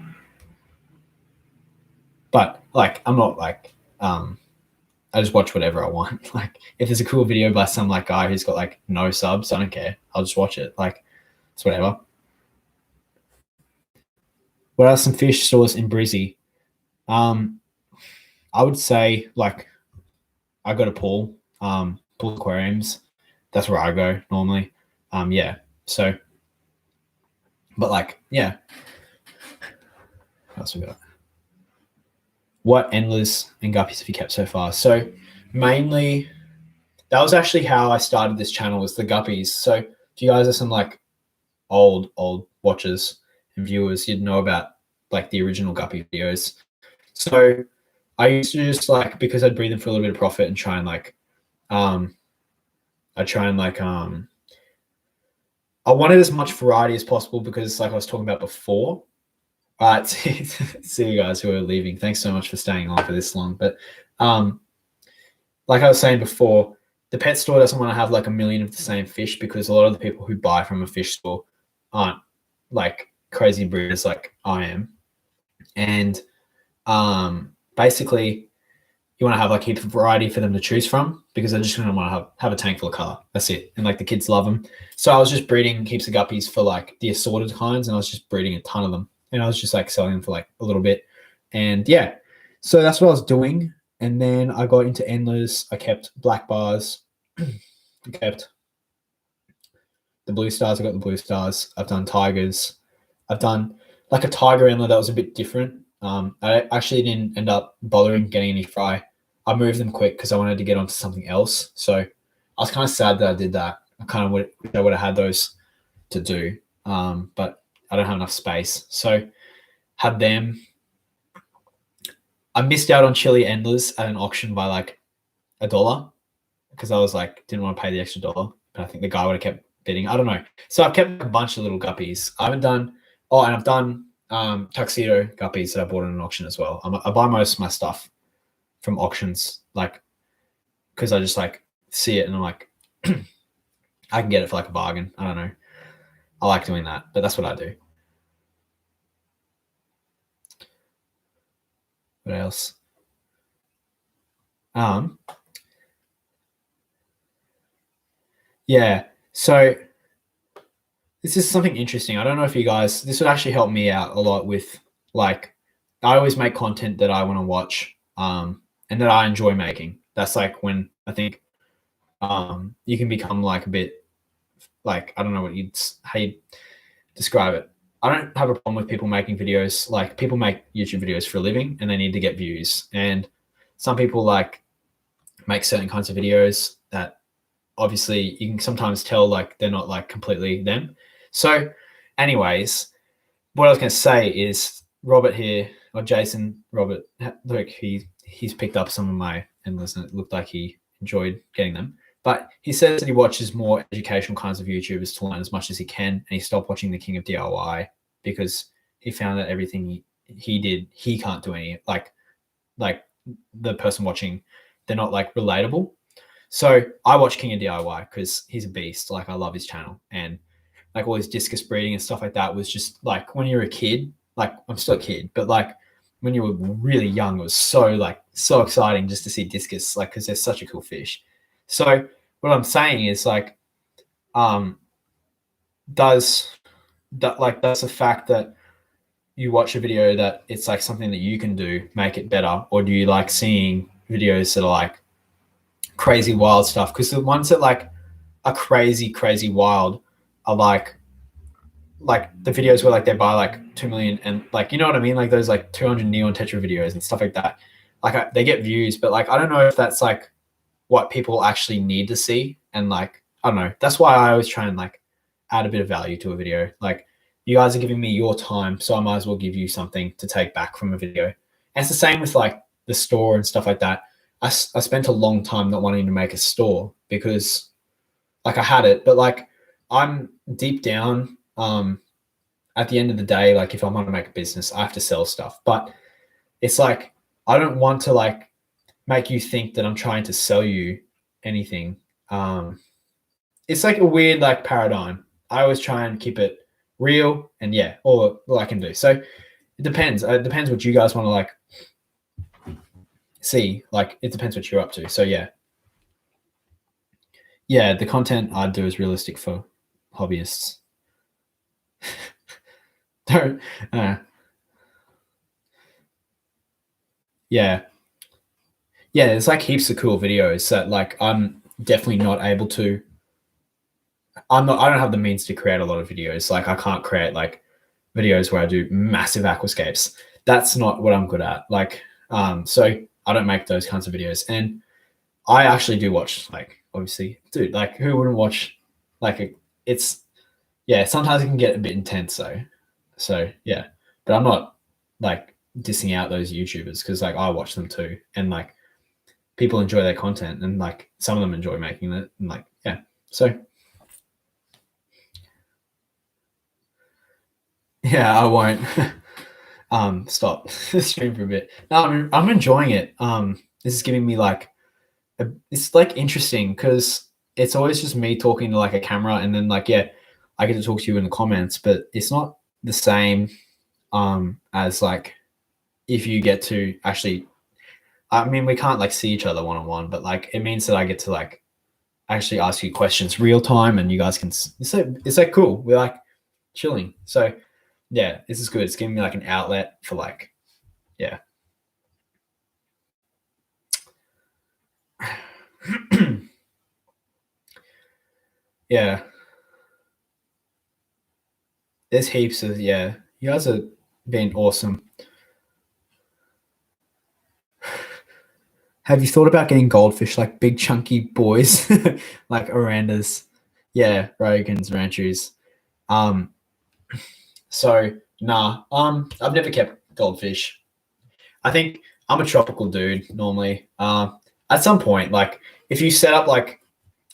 but like, I'm not like I just watch whatever I want. Like, if there's a cool video by some like guy who's got like no subs, I don't care. I'll just watch it. Like, it's whatever. What are some fish stores in Brizzy? I would say like, I go to Pool Aquariums. That's where I go normally. Yeah. So, but like, yeah. What else we got? What Endlers and Guppies have you kept so far? So mainly, that was actually how I started this channel, was the Guppies. So if you guys are some like old watchers and viewers, you'd know about like the original Guppy videos. So I used to just like, because I'd breed them for a little bit of profit and try and like, I wanted as much variety as possible because, like I was talking about before, all right, see you guys who are leaving. Thanks so much for staying on for this long. But like I was saying before, the pet store doesn't want to have like a million of the same fish, because a lot of the people who buy from a fish store aren't like crazy breeders like I am. And basically, you want to have like heaps of variety for them to choose from, because they're just going to want to have a tank full of color. That's it. And like, the kids love them. So I was just breeding heaps of guppies for like the assorted kinds, and I was just breeding a ton of them. And I was just like selling them for like a little bit. And yeah, so that's what I was doing. And then I got into endlers. I kept black bars. I kept the blue stars. I got the blue stars. I've done tigers. I've done like a tiger endler that was a bit different. I actually didn't end up bothering getting any fry. I moved them quick because I wanted to get onto something else. So I was kind of sad that I did that. I kind of wish I would have had those to do, but I don't have enough space. So had them. I missed out on chili endlers at an auction by like $1 because I was like, didn't want to pay the extra dollar, but I think the guy would have kept bidding. I don't know. So I've kept a bunch of little guppies. I haven't done, and I've done tuxedo guppies that I bought in an auction as well. I buy most of my stuff from auctions, like, because I just like see it and I'm like, I can get it for like a bargain. I don't know. I like doing that, but that's what I do. What else? Yeah. So this is something interesting. I don't know if you guys, this would actually help me out a lot with like, I always make content that I want to watch, and that I enjoy making. That's like when I think you can become like a bit like, I don't know how you describe it. I don't have a problem with people making videos. Like people make YouTube videos for a living and they need to get views. And some people like make certain kinds of videos that obviously you can sometimes tell like they're not like completely them. So anyways, what I was going to say is Robert here, or Jason, Robert, look, he's picked up some of my endless and it looked like he enjoyed getting them. But he says that he watches more educational kinds of YouTubers to learn as much as he can, and he stopped watching the King of DIY because he found that everything he did, he can't do any, like the person watching, they're not like relatable. So I watch King of DIY because he's a beast. Like I love his channel, and like all his discus breeding and stuff like that was just like when you're a kid, like I'm still a kid, but like when you were really young, it was so exciting just to see discus, like because they're such a cool fish. So what I'm saying is like, does that's a fact that you watch a video that it's like something that you can do, make it better, or do you like seeing videos that are like crazy wild stuff? Because the ones that like are crazy wild are like the videos where like they buy like 2 million and like, you know what I mean, like those like 200 neon tetra videos and stuff like that. Like they get views, but like I don't know if that's like what people actually need to see. And like I don't know, that's why I always try and like add a bit of value to a video. Like you guys are giving me your time, so I might as well give you something to take back from a video. And it's the same with like the store and stuff like that. I spent a long time not wanting to make a store because like I had it, but like I'm deep down, at the end of the day, like if I want to make a business, I have to sell stuff. But it's like I don't want to like make you think that I'm trying to sell you anything. It's like a weird like paradigm. I always try and keep it real and yeah, all I can do. So it depends. It depends what you guys want to like see. Like it depends what you're up to. So yeah. Yeah, the content I do is realistic for hobbyists. Don't yeah. Yeah, there's like heaps of cool videos that like I'm definitely not able to. I don't have the means to create a lot of videos. Like I can't create like videos where I do massive aquascapes. That's not what I'm good at. Like, so I don't make those kinds of videos. And I actually do watch, like, obviously, dude, like who wouldn't watch like it's yeah, sometimes it can get a bit intense though. So yeah. But I'm not like dissing out those YouTubers because like I watch them too. And like people enjoy their content and like some of them enjoy making it and like yeah. So yeah, I won't stop the stream for a bit. No, I'm enjoying it. This is giving me like it's like interesting because it's always just me talking to like a camera and then like yeah, I get to talk to you in the comments, but it's not the same as like if you get to actually, I mean we can't like see each other one on one, but like it means that I get to like actually ask you questions real time and you guys can it's like cool. We're like chilling. So yeah, this is good. It's giving me like an outlet for like yeah. Yeah. There's heaps of yeah. You guys are being awesome. Have you thought about getting goldfish, like big chunky boys, like orandas? Yeah, Rogans, Ranchus. Um, so nah, I've never kept goldfish. I think I'm a tropical dude normally. At some point, like if you set up like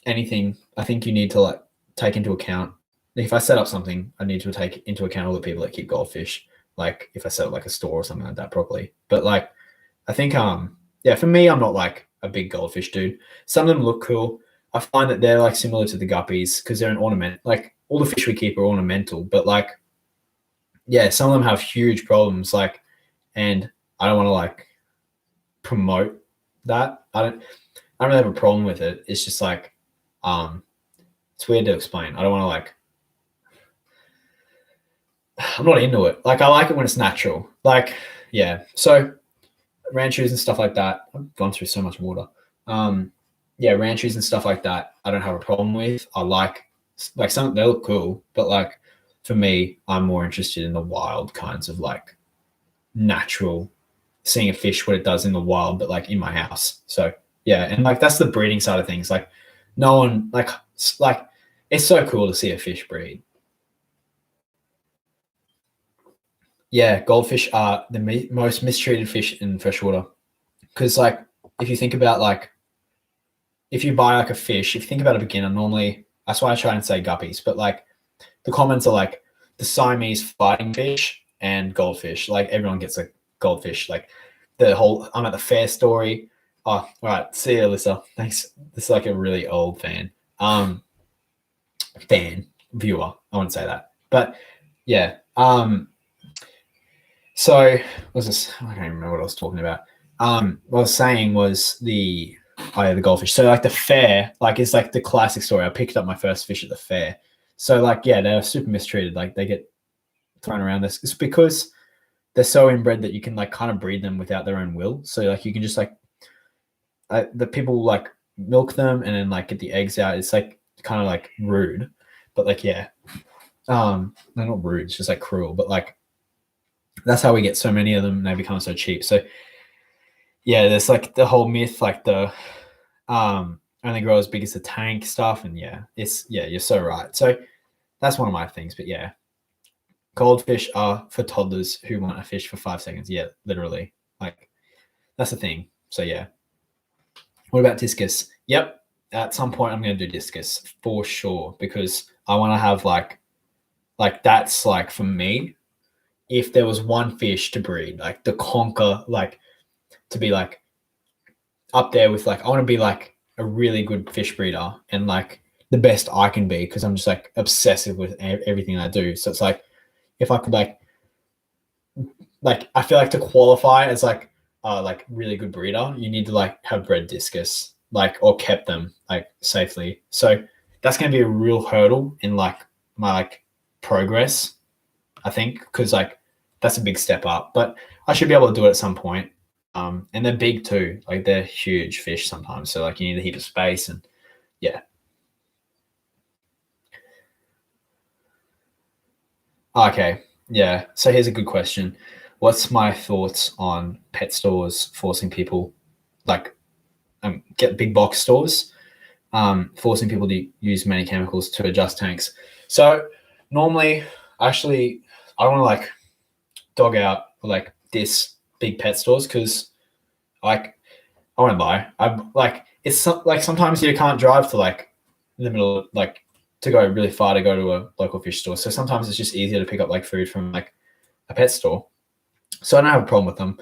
anything, I think you need to like take into account. If I set up something, I need to take into account all the people that keep goldfish. Like if I set up like a store or something like that properly. But like I think yeah, for me, I'm not like a big goldfish dude. Some of them look cool. I find that they're like similar to the guppies because they're an ornament. Like all the fish we keep are ornamental, but like yeah, some of them have huge problems. Like, and I don't want to like promote that. I don't really have a problem with it. It's just like it's weird to explain. I don't want to like I'm not into it. Like I like it when it's natural. Like, yeah. So ranchers and stuff like that. I've gone through so much water. Yeah, ranchers and stuff like that. I don't have a problem with. I like some they look cool, but like for me, I'm more interested in the wild kinds of like natural, seeing a fish what it does in the wild, but like in my house. So yeah, and like that's the breeding side of things. Like no one like it's so cool to see a fish breed. Yeah, goldfish are the most mistreated fish in freshwater because like if you think about like if you buy like a fish, if you think about a beginner, normally that's why I try and say guppies, but like the comments are like the Siamese fighting fish and goldfish. Like everyone gets a goldfish. Like the whole I'm at the fair story. Oh, all right. See you, Alyssa. Thanks. This is like a really old fan. Fan viewer. I wouldn't say that. But yeah. So what was this? I can't remember what I was talking about. What I was saying was the goldfish. So like the fair, like it's like the classic story. I picked up my first fish at the fair. So like yeah, they're super mistreated. Like they get thrown around this. It's because they're so inbred that you can like kind of breed them without their own will. So like you can just like the people like milk them and then like get the eggs out. It's like kind of like rude, but like yeah, no, not rude. It's just like cruel. But like that's how we get so many of them and they become so cheap. So yeah, there's like the whole myth, like the only grow as big as the tank stuff, and yeah, you're so right. So that's one of my things. But yeah, goldfish are for toddlers who want a fish for 5 seconds. Yeah, literally. Like that's the thing. So yeah. What about discus? Yep. At some point I'm gonna do discus for sure because I want to have like that's like for me, if there was one fish to breed, like the conquer, like to be like up there with like I want to be like a really good fish breeder and like the best I can be because I'm just like obsessive with everything I do. So it's like if I could like I feel like to qualify as like really good breeder, you need to like have bred discus like or kept them like safely. So that's going to be a real hurdle in like my like progress, I think, because like that's a big step up. But I should be able to do it at some point. And they're big too, like they're huge fish sometimes. So like you need a heap of space and yeah. Okay, yeah. So here's a good question. What's my thoughts on pet stores forcing people like get big box stores, forcing people to use many chemicals to adjust tanks? So normally, actually, I don't want to like dog out like this big pet stores because like I won't lie. I'm like it's like sometimes you can't drive to like in the middle like to go really far to go to a local fish store. So sometimes it's just easier to pick up like food from like a pet store. So I don't have a problem with them.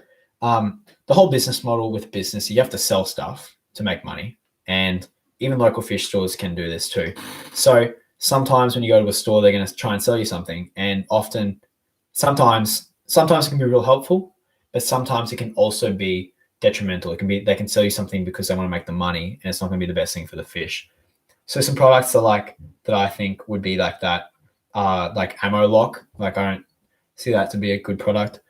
The whole business model with business, you have to sell stuff to make money, and even local fish stores can do this too. So sometimes when you go to a store, they're going to try and sell you something, and often, sometimes it can be real helpful, but sometimes it can also be detrimental. It can be they can sell you something because they want to make the money, and it's not going to be the best thing for the fish. So some products that I think would be like that, like ammo lock. Like I don't see that to be a good product.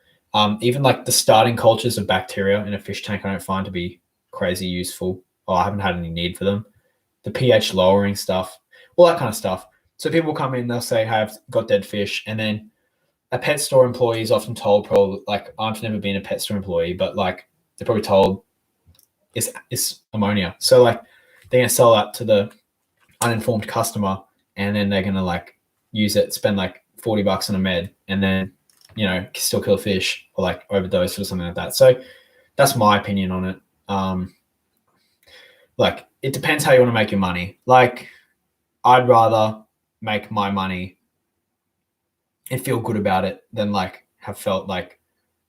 Even like the starting cultures of bacteria in a fish tank, I don't find to be crazy useful. Or I haven't had any need for them. The pH lowering stuff, all that kind of stuff. So people come in, they'll say, "Hey, I've got dead fish," and then a pet store employee is often told, probably like I've never been a pet store employee, but like they're probably told, it's ammonia. So like they're gonna sell that to the uninformed customer, and then they're gonna like use it, spend like $40 on a med, and then still kill a fish or like overdose or something like that. So that's my opinion on it. Like it depends how you want to make your money. Like I'd rather make my money and feel good about it than like have felt like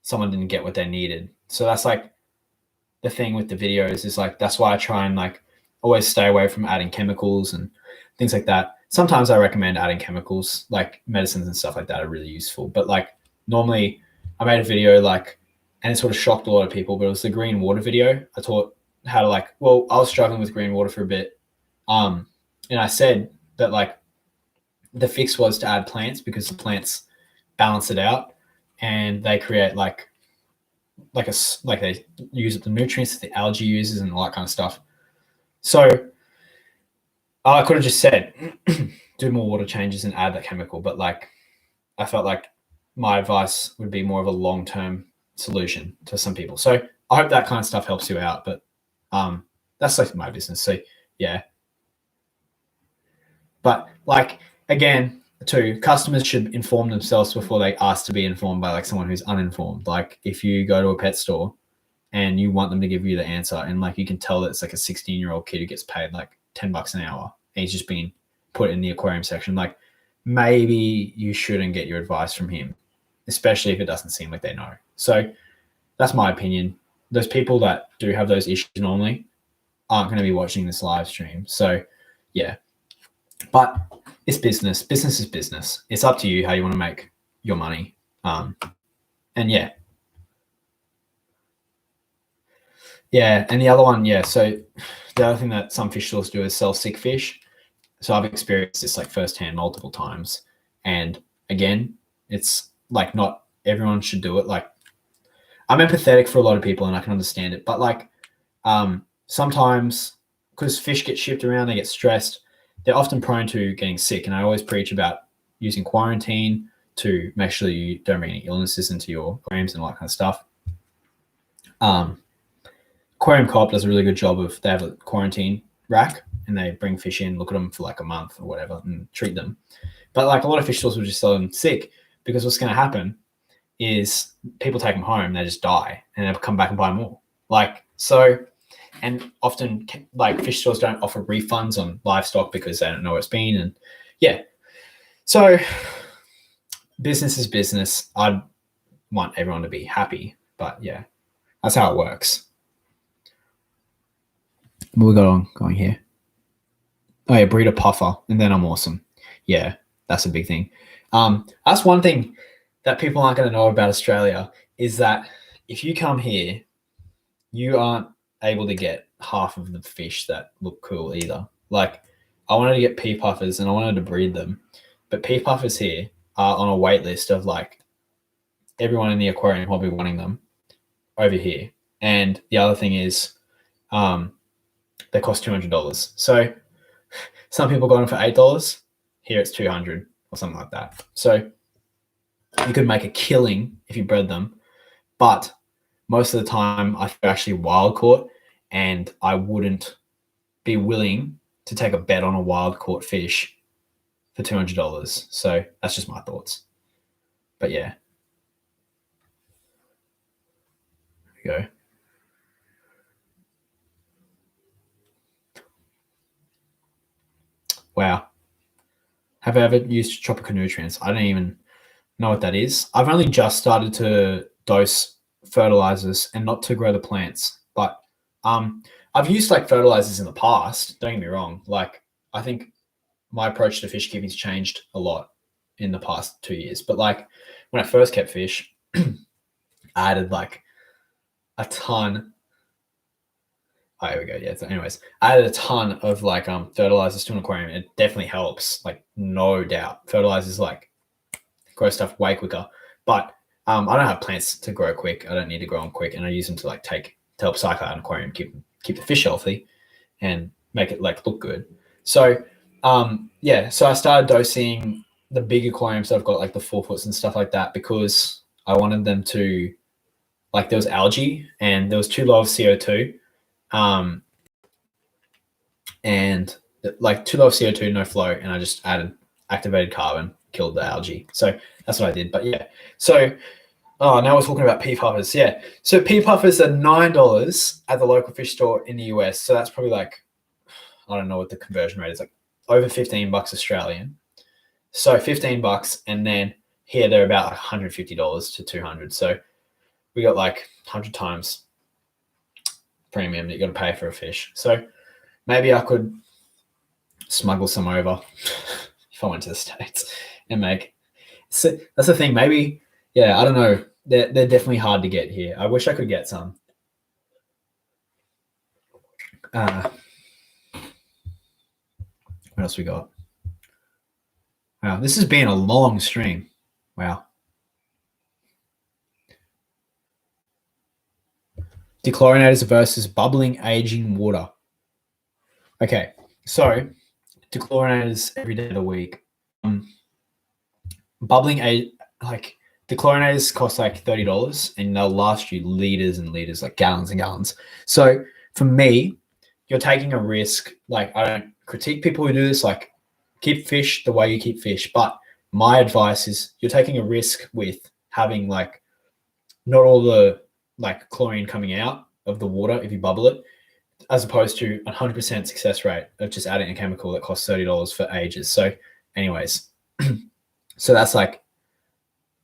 someone didn't get what they needed. So that's like the thing with the videos is like, that's why I try and like always stay away from adding chemicals and things like that. Sometimes I recommend adding chemicals, like medicines and stuff like that are really useful. But like normally I made a video like, and it sort of shocked a lot of people, but it was the green water video. I taught how to like, well, I was struggling with green water for a bit. And I said that like the fix was to add plants because the plants balance it out and they create like they use up the nutrients that the algae uses and all that kind of stuff. So I could have just said do more water changes and add that chemical, but like I felt like my advice would be more of a long-term solution to some people. So I hope that kind of stuff helps you out, but that's like my business. So yeah. But like again, too, customers should inform themselves before they ask to be informed by like someone who's uninformed. Like if you go to a pet store and you want them to give you the answer, and like you can tell that it's like a 16-year-old kid who gets paid like $10 an hour and he's just being put in the aquarium section, like maybe you shouldn't get your advice from him, especially if it doesn't seem like they know. So that's my opinion. Those people that do have those issues normally aren't going to be watching this live stream. So yeah, but it's business. Business is business. It's up to you how you want to make your money. And yeah. Yeah. And the other one, yeah. So the other thing that some fish stores do is sell sick fish. So I've experienced this like firsthand multiple times. And again, it's like not everyone should do it. Like I'm empathetic for a lot of people and I can understand it. But like sometimes because fish get shipped around, they get stressed, they're often prone to getting sick. And I always preach about using quarantine to make sure you don't bring any illnesses into your aquariums and all that kind of stuff. Aquarium Co-op does a really good job of, they have a quarantine rack and they bring fish in, look at them for like a month or whatever and treat them. But like a lot of fish stores will just sell them sick because what's going to happen is people take them home, they just die and they'll come back and buy more. Like, so, and often like fish stores don't offer refunds on livestock because they don't know where it's been. And yeah, so business is business. I'd want everyone to be happy, but yeah, that's how it works. What we got on going here? Oh yeah, breed a puffer and then I'm awesome. Yeah, that's a big thing. That's one thing that people aren't going to know about Australia is that if you come here, you aren't able to get half of the fish that look cool either. Like I wanted to get pea puffers and I wanted to breed them, but pea puffers here are on a wait list of like everyone in the aquarium hobby wanting them over here. And the other thing is they cost $200. So some people got them for $8. Here it's $200 or something like that. So you could make a killing if you bred them, but most of the time I actually wild caught and I wouldn't be willing to take a bet on a wild caught fish for $200. So that's just my thoughts. But yeah. There we go. Wow. Have I ever used tropical nutrients? I don't even know what that is. I've only just started to dose fertilizers and not to grow the plants, but I've used like fertilizers in the past. Don't get me wrong. Like I think my approach to fish keeping's changed a lot in the past 2 years. But like when I first kept fish, I added like a ton. Oh, here we go. Yeah. So anyways, I added a ton of like fertilizers to an aquarium. It definitely helps, like no doubt. Fertilizers like grow stuff way quicker. But I don't have plants to grow quick. I don't need to grow them quick, and I use them to like to help cycle out an aquarium, keep the fish healthy, and make it like look good. So yeah, so I started dosing the big aquariums that I've got, like the 4 foots and stuff like that, because I wanted them to, like there was algae and there was too low of CO2, And like too low CO2, no flow, and I just added activated carbon, killed the algae. So that's what I did. But yeah, so now we're talking about pea puffers. Yeah, so pea puffers are $9 at the local fish store in the US. So that's probably like, I don't know what the conversion rate is, like over $15 Australian. So $15, and then here they're about like $150 to $200. So we got like 100 times premium that you got to pay for a fish. So maybe I could smuggle some over if I went to the States and make. So that's the thing. Maybe, yeah, I don't know. They're definitely hard to get here. I wish I could get some. What else we got? Wow, this has been a long stream. Wow. Dechlorinators versus bubbling aging water. Okay, so dechlorinators every day of the week. Bubbling like dechlorinators cost like $30, and they'll last you liters and liters, like gallons and gallons. So for me, you're taking a risk. Like, I don't critique people who do this. Like, keep fish the way you keep fish. But my advice is you're taking a risk with having like not all the like chlorine coming out of the water if you bubble it, as opposed to 100% success rate of just adding a chemical that costs $30 for ages. So anyways, so that's like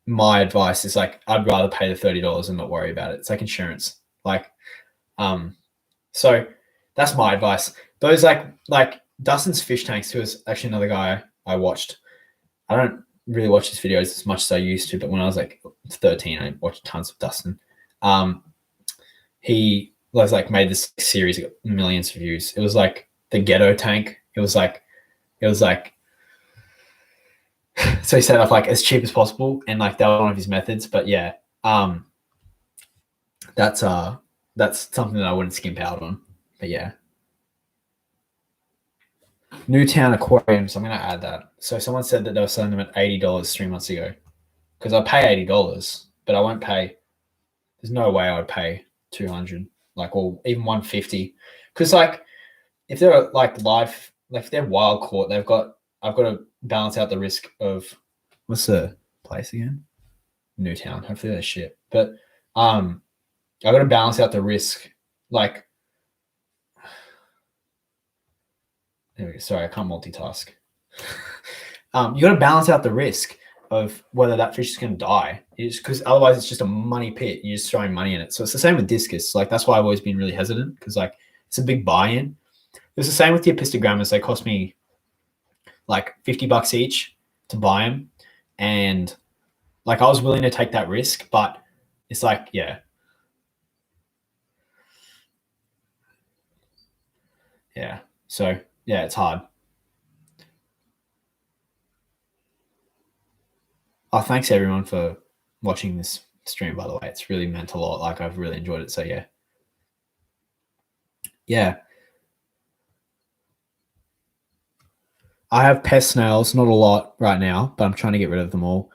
my advice is like, I'd rather pay the $30 and not worry about it. It's like insurance. Like, so that's my advice. Those like Dustin's fish tanks, who is actually another guy I watched. I don't really watch his videos as much as I used to, but when I was like 13, I watched tons of Dustin. He was like made this series, got millions of views. It was like the ghetto tank. It was like so he set up like as cheap as possible, and like that was one of his methods. But yeah, that's something that I wouldn't skimp out on. But yeah. Newtown aquariums, I'm gonna add that. So someone said that they were selling them at $80 3 months ago. Because I pay $80, but I won't pay. There's no way I would pay 200, like, or even 150. Because like, if they're like live, like if they're wild caught, I've got to balance out the risk of, what's the place again? Newtown. Hopefully they're shit. But I've got to balance out the risk. Like, there we go. Sorry, I can't multitask. You got to balance out the risk of whether that fish is going to die, because otherwise it's just a money pit. You're just throwing money in it. So it's the same with discus. Like, that's why I've always been really hesitant, because like it's a big buy-in. It's the same with the epistogrammas. They cost me like $50 each to buy them, and like I was willing to take that risk, but it's like, yeah. So yeah, it's hard. Thanks everyone for watching this stream, by the way. It's really meant a lot. Like, I've really enjoyed it. So yeah. I have pest snails, not a lot right now, but I'm trying to get rid of them all.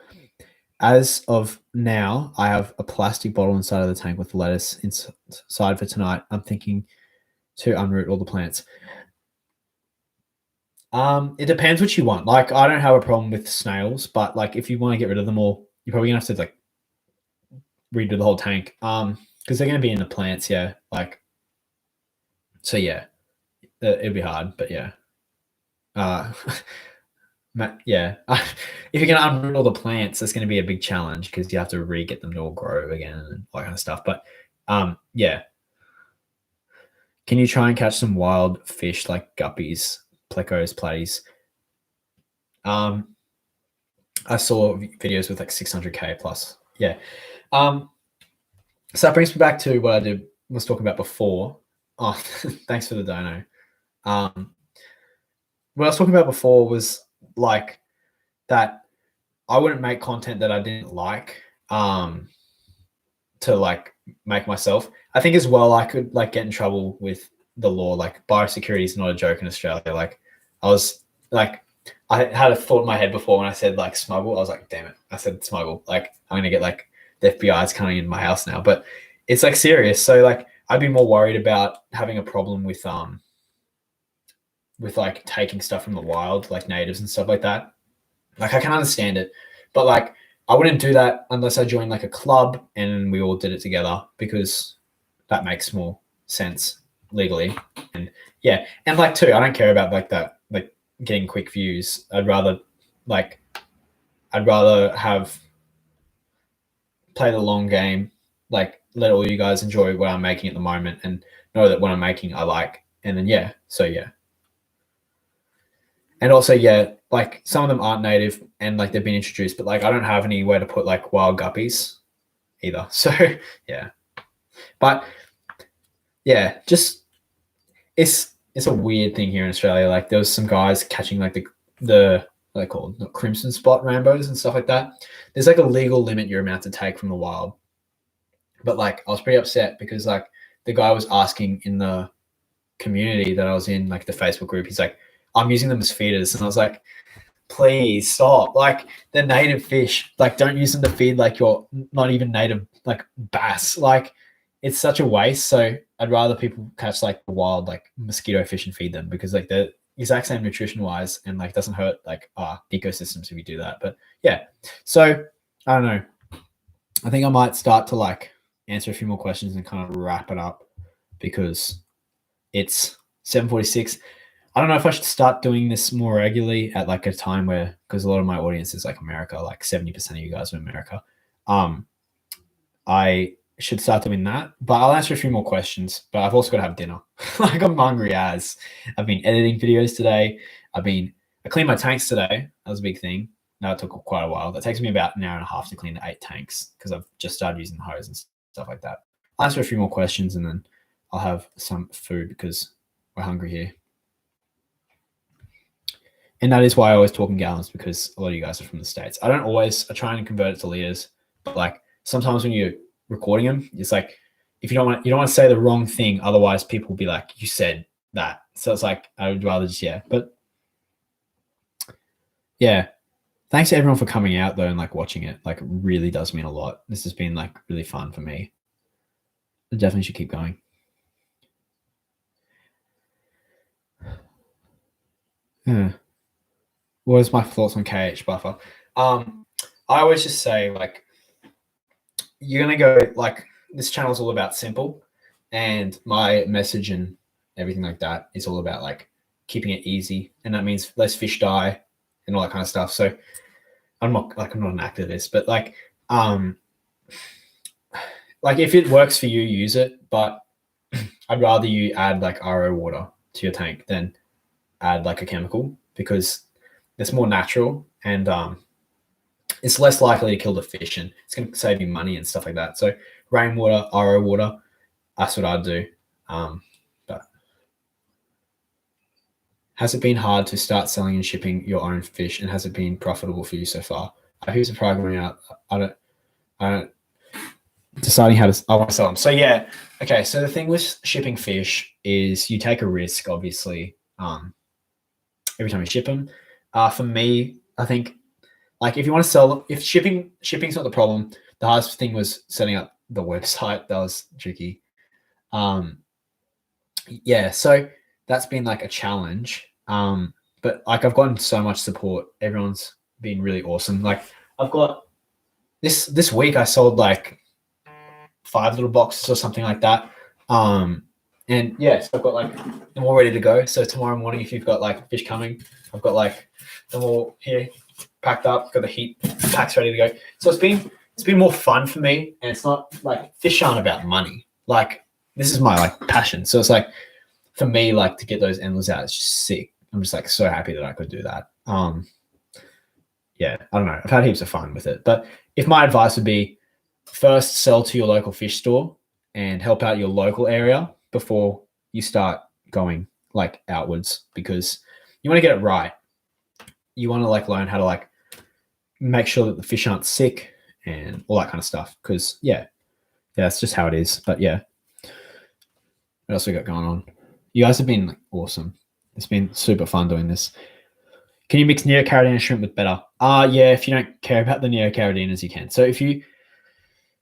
As of now, I have a plastic bottle inside of the tank with lettuce inside for tonight. I'm thinking to unroot all the plants. It depends what you want. Like, I don't have a problem with snails, but like if you want to get rid of them all, you're probably gonna have to like redo the whole tank. Because they're gonna be in the plants, yeah. Like, so yeah, it'd be hard, but yeah. Yeah. If you're gonna unroot all the plants, it's gonna be a big challenge because you have to get them to all grow again and all that kind of stuff. But yeah. Can you try and catch some wild fish like guppies, plecos, platies? I saw videos with like 600K plus. Yeah. So that brings me back to what I was talking about before. Oh, thanks for the dono. What I was talking about before was like that I wouldn't make content that I didn't like to like make myself. I think as well I could like get in trouble with the law. Like, biosecurity is not a joke in Australia. Like, I was like, I had a thought in my head before when I said like smuggle. I was like, damn it, I said smuggle. Like, I'm gonna get like the FBI's coming in my house now. But it's like serious. So like, I'd be more worried about having a problem with like taking stuff from the wild, like natives and stuff like that. Like I can understand it, but like I wouldn't do that unless I joined like a club and we all did it together, because that makes more sense legally. And yeah, and like too, I don't care about like that, like getting quick views. I'd rather have play the long game, like let all you guys enjoy what I'm making at the moment and know that what I'm making I like. And then yeah, so yeah. And also, yeah, like some of them aren't native and like they've been introduced, but like I don't have anywhere to put like wild guppies either. So yeah. But yeah, just it's a weird thing here in Australia. Like there was some guys catching like the what are they called? Not crimson spot rainbows and stuff like that. There's like a legal limit you're allowed to take from the wild. But like I was pretty upset because like the guy was asking in the community that I was in, like the Facebook group, he's like, I'm using them as feeders. And I was like, please stop. Like they're native fish. Like don't use them to feed like your not even native like bass. Like it's such a waste. So I'd rather people catch like the wild like mosquito fish and feed them, because like they're exact same nutrition wise and like doesn't hurt like ecosystems if you do that. But yeah, so I don't know. I think I might start to like answer a few more questions and kind of wrap it up, because it's 7:46. I don't know if I should start doing this more regularly at like a time where, because a lot of my audience is like America, like 70% of you guys are in America. I should start doing that, but I'll answer a few more questions. But I've also got to have dinner. Like I'm hungry as. I've been editing videos today. I cleaned my tanks today. That was a big thing. No, it took quite a while. That takes me about an hour and a half to clean the 8 tanks, because I've just started using the hose and stuff like that. I'll answer a few more questions and then I'll have some food because we're hungry here. And that is why I always talk in gallons, because a lot of you guys are from the States. I try and convert it to liters, but like sometimes when you're recording them, it's like, if you don't want to say the wrong thing, otherwise people will be like, you said that. So it's like, I would rather just, yeah. But yeah, thanks to everyone for coming out though and like watching it. Like it really does mean a lot. This has been like really fun for me. I definitely should keep going. Yeah. What is my thoughts on KH buffer? I always just say like, you're going to go like, this channel is all about simple, and my message and everything like that is all about like keeping it easy. And that means less fish die and all that kind of stuff. So I'm not an activist, but like if it works for you, use it. But I'd rather you add like RO water to your tank than add like a chemical, because it's more natural and it's less likely to kill the fish, and it's going to save you money and stuff like that. So rainwater, RO water, that's what I'd do. But has it been hard to start selling and shipping your own fish, and has it been profitable for you so far? Who's the programming out? I don't deciding how to. I want to sell them. So yeah, okay. So the thing with shipping fish is you take a risk, obviously, every time you ship them. For me, I think like if you want to sell, if shipping's not the problem, the hardest thing was setting up the website. That was tricky. Yeah, so that's been like a challenge. But like I've gotten so much support. Everyone's been really awesome. Like I've got this week I sold like 5 little boxes or something like that. And yeah, so I've got like them all ready to go. So tomorrow morning, if you've got like fish coming, I've got like them all here packed up, got the heat packs ready to go. So it's been more fun for me, and it's not like fish aren't about money. Like this is my like passion. So it's like for me, like to get those endless out, it's just sick. I'm just like so happy that I could do that. Yeah, I don't know. I've had heaps of fun with it. But if my advice would be, first sell to your local fish store and help out your local area before you start going like outwards, because you want to get it right. You want to like learn how to like make sure that the fish aren't sick and all that kind of stuff. Because yeah, it's just how it is. But yeah, what else we got going on? You guys have been like, awesome. It's been super fun doing this. Can you mix Neocaridina shrimp with Betta? Yeah, if you don't care about the Neocaridina's, you can. So if you,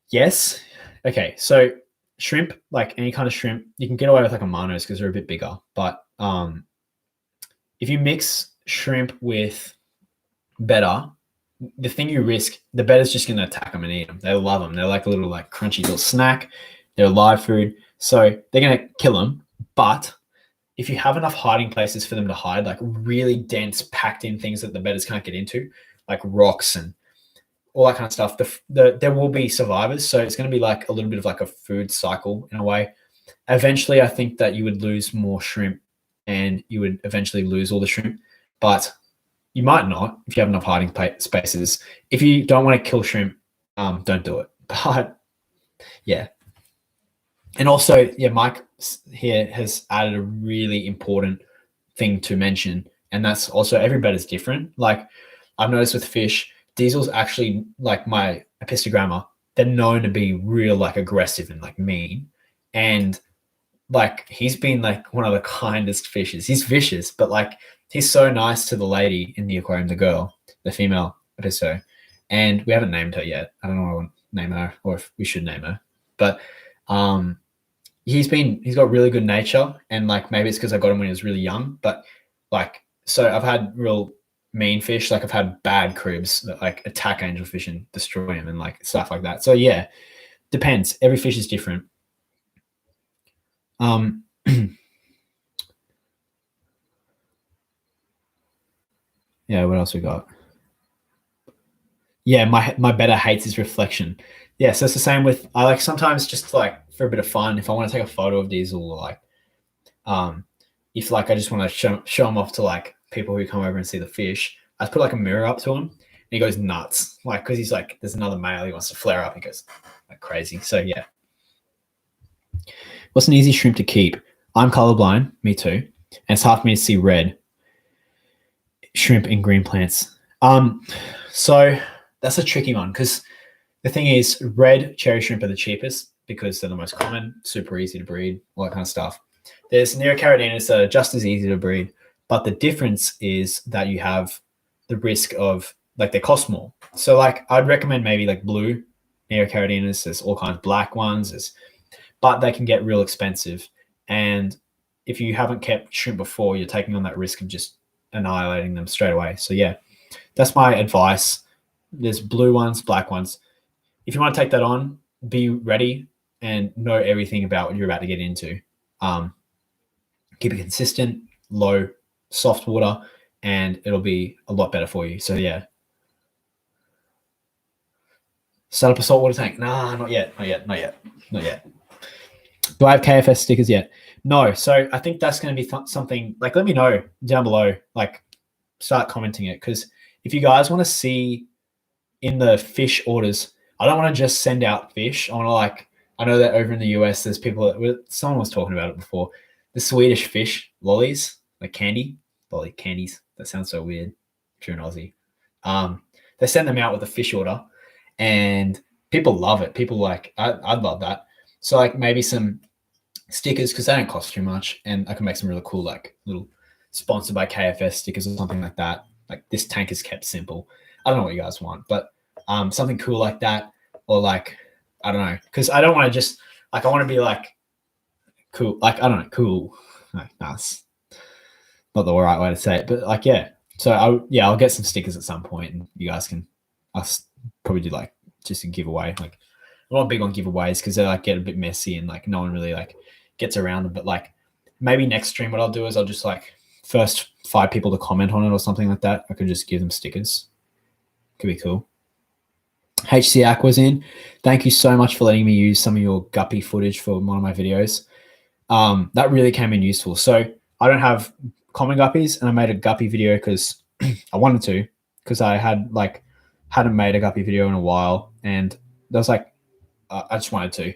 yes. Okay, so shrimp, like any kind of shrimp, you can get away with like a Manos because they're a bit bigger. But if you mix shrimp with Betta, the thing you risk, the Betta's just going to attack them and eat them. They love them. They're like a little like crunchy little snack. They're live food. So they're going to kill them. But if you have enough hiding places for them to hide, like really dense, packed in things that the Bettas can't get into, like rocks and all that kind of stuff, there will be survivors. So it's going to be like a little bit of like a food cycle in a way. Eventually, I think that you would lose more shrimp and you would eventually lose all the shrimp. But you might not if you have enough hiding spaces. If you don't want to kill shrimp, don't do it. But yeah. And also, yeah, Mike here has added a really important thing to mention, and that's also every bed is different. Like I've noticed with fish, Diesel's actually like my epistogramma. They're known to be real like aggressive and like mean, and like he's been like one of the kindest fishes. He's vicious, but like he's so nice to the lady in the aquarium, the girl, the female episto, and we haven't named her yet. I don't know what I want to name her or if we should name her, but he's got really good nature, and like maybe it's because I got him when he was really young, but like so I've had real mean fish, like I've had bad cribs that like attack angelfish and destroy him and like stuff like that. So yeah, depends. Every fish is different. Yeah, what else we got? Yeah, my Betta hates his reflection. Yeah, so it's the same with I like sometimes just like for a bit of fun, if I want to take a photo of Diesel, or like if like I just want to show him off to like people who come over and see the fish, I put like a mirror up to him and he goes nuts, like because he's like there's another male, he wants to flare up, he goes like crazy. So yeah. What's an easy shrimp to keep? I'm colorblind, me too, and it's hard for me to see red shrimp in green plants. So that's a tricky one because the thing is, red cherry shrimp are the cheapest because they're the most common, super easy to breed, all that kind of stuff. There's Neocaridinus that are just as easy to breed, but the difference is that you have the risk of like they cost more. So like I'd recommend maybe like blue Neocaridinus. There's all kinds of black ones, but they can get real expensive. And if you haven't kept shrimp before, you're taking on that risk of just annihilating them straight away. So yeah, that's my advice. There's blue ones, black ones. If you want to take that on, be ready and know everything about what you're about to get into. Keep it consistent, low, soft water, and it'll be a lot better for you. So yeah. Set up a saltwater tank. Nah, not yet. Do I have KFS stickers yet? No. So I think that's going to be something like, let me know down below, like start commenting it. Because if you guys want to see in the fish orders, I don't want to just send out fish. I want to like, I know that over in the US, there's people someone was talking about it before, the Swedish fish lollies, like lolly candies. That sounds so weird if you're an Aussie. They send them out with a fish order and people love it. People like, I'd love that. So like maybe some stickers because they don't cost too much, and I can make some really cool like little sponsored by KFS stickers or something like that. Like this tank is kept simple. I don't know what you guys want, but something cool like that, or like I don't know, because I don't want to just like I want to be like cool, like I don't know, cool. Like that's not the right way to say it, but like yeah. So I'll get some stickers at some point, and you guys can. I'll probably do like just a giveaway. Like I'm not big on giveaways because they like get a bit messy and like no one really like gets around them. But like maybe next stream, what I'll do is I'll just like first 5 people to comment on it or something like that. I could just give them stickers. Could be cool. HC Aqua's in. Thank you so much for letting me use some of your guppy footage for one of my videos. That really came in useful. So I don't have common guppies, and I made a guppy video because I wanted to, because I hadn't made a guppy video in a while, and that was like I just wanted to.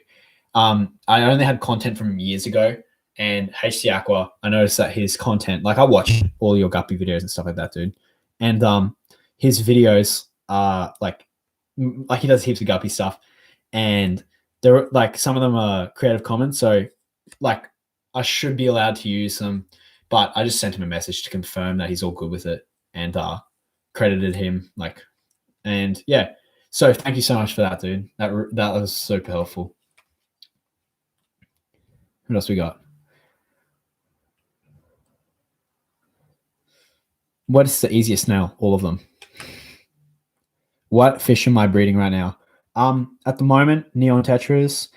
I only had content from years ago, and HC Aqua, I noticed that his content, like I watch all your guppy videos and stuff like that, dude, and his videos are like he does heaps of guppy stuff, and they're like some of them are Creative Commons, so like I should be allowed to use them, but I just sent him a message to confirm that he's all good with it, and credited him like, and yeah. So thank you so much for that, dude. That was super helpful. What else we got? What is the easiest snail? All of them. What fish am I breeding right now? At the moment, neon tetras,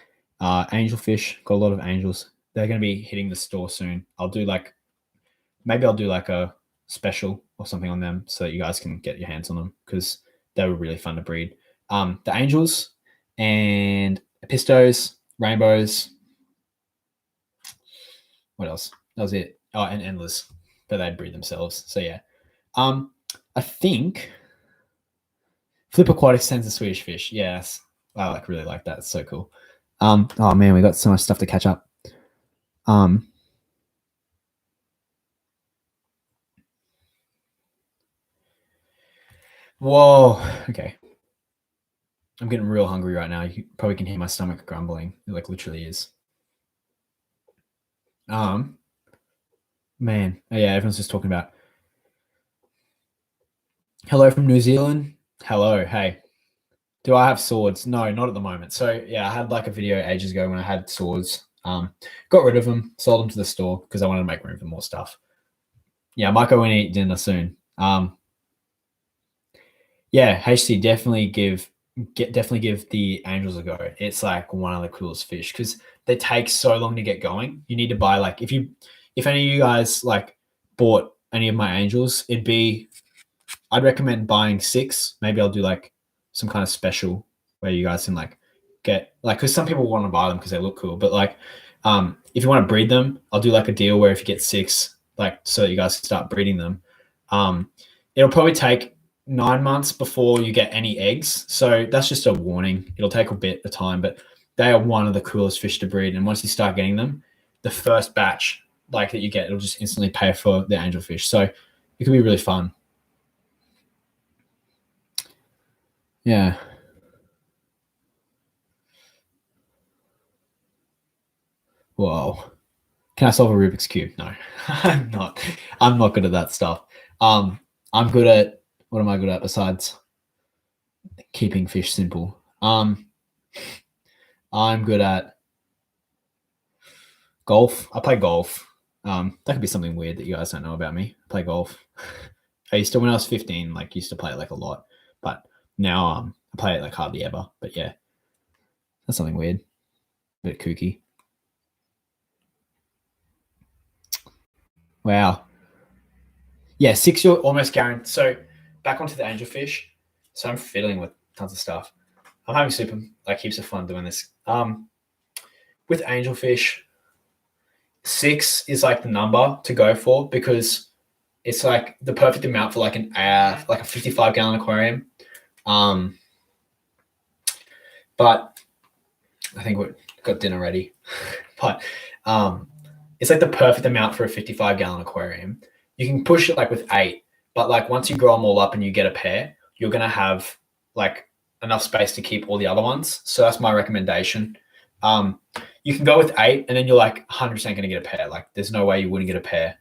angelfish. Got a lot of angels. They're going to be hitting the store soon. Maybe I'll do like a special or something on them so that you guys can get your hands on them because they were really fun to breed. The angels and pistos, rainbows. What else? That was it. Oh, and endlers, but they'd breed themselves. So yeah. I think Flip Aquatic sends a Swedish fish. Yes. I really like that. It's so cool. Oh man, we got so much stuff to catch up. Whoa. Okay. I'm getting real hungry right now. You probably can hear my stomach grumbling. It like literally is. Man. Oh, yeah, everyone's just talking about. Hello from New Zealand. Hello. Hey. Do I have swords? No, not at the moment. So yeah, I had like a video ages ago when I had swords. Got rid of them, sold them to the store because I wanted to make room for more stuff. Yeah, I might go and eat dinner soon. Yeah, HC definitely give the angels a go. It's like one of the coolest fish because they take so long to get going. You need to buy like if any of you guys like bought any of my angels, I'd recommend buying 6. Maybe I'll do like some kind of special where you guys can like get like because some people want to buy them because they look cool, but like if you want to breed them, I'll do like a deal where if you get 6, like so that you guys can start breeding them. It'll probably take 9 months before you get any eggs. So that's just a warning. It'll take a bit of time, but they are one of the coolest fish to breed. And once you start getting them, the first batch like that you get, it'll just instantly pay for the angelfish. So it could be really fun. Yeah. Whoa. Can I solve a Rubik's Cube? No, I'm not. I'm not good at that stuff. I'm good at, what am I good at besides keeping fish simple? I'm good at golf. I play golf. That could be something weird that you guys don't know about me. I play golf. When I was 15, like used to play it like a lot, but now I play it like hardly ever. But yeah, that's something weird, a bit kooky. Wow. Yeah, 6 you're almost guaranteed. So back onto the angelfish. So I'm fiddling with tons of stuff. I'm having super like heaps of fun doing this. With angelfish, 6 is like the number to go for because it's like the perfect amount for like a 55-gallon aquarium. But I think we've got dinner ready. But it's like the perfect amount for a 55-gallon aquarium. You can push it like with 8, but like once you grow them all up and you get a pair, you're gonna have like enough space to keep all the other ones. So that's my recommendation. You can go with 8 and then you're like 100% going to get a pair. Like there's no way you wouldn't get a pair.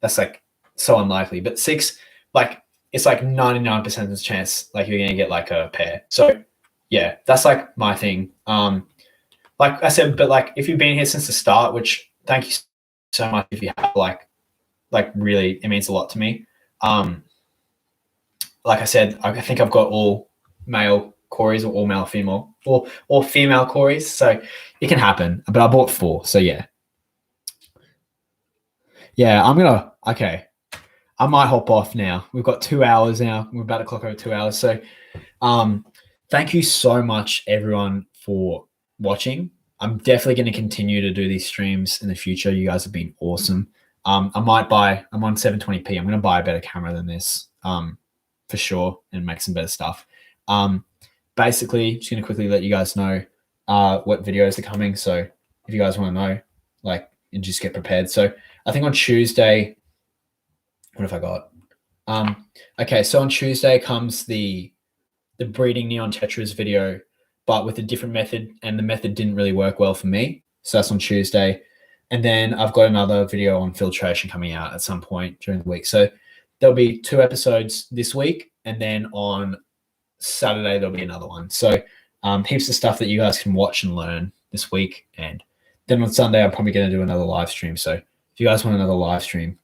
That's like so unlikely, but 6, like it's like 99% of chance like you're going to get like a pair. So yeah, that's like my thing. Like I said, but like if you've been here since the start, which thank you so much. If you have like really, it means a lot to me. Like I said, I think I've got all male Corys or all male female or female Corys, so it can happen. But I bought 4, so yeah. Okay. I might hop off now. We've got 2 hours now. We're about to clock over 2 hours. So thank you so much everyone for watching. I'm definitely going to continue to do these streams in the future. You guys have been awesome. I'm on 720p. I'm going to buy a better camera than this for sure and make some better stuff. Basically, just going to quickly let you guys know what videos are coming. So if you guys want to know, like, and just get prepared. So I think on Tuesday, what have I got? Okay, so on Tuesday comes the breeding neon tetras video, but with a different method, and the method didn't really work well for me. So that's on Tuesday. And then I've got another video on filtration coming out at some point during the week. So there'll be 2 episodes this week, and then on Saturday there'll be another one. So heaps of stuff that you guys can watch and learn this week, and then on Sunday, I'm probably going to do another live stream. So if you guys want another live stream,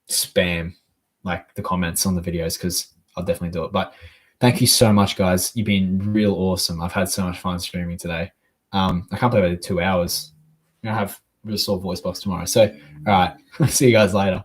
spam like the comments on the videos because I'll definitely do it. But thank you so much, guys. You've been real awesome. I've had so much fun streaming today. I can't believe I did 2 hours. I'm going to have a real sore voice box tomorrow. So, all right. See you guys later.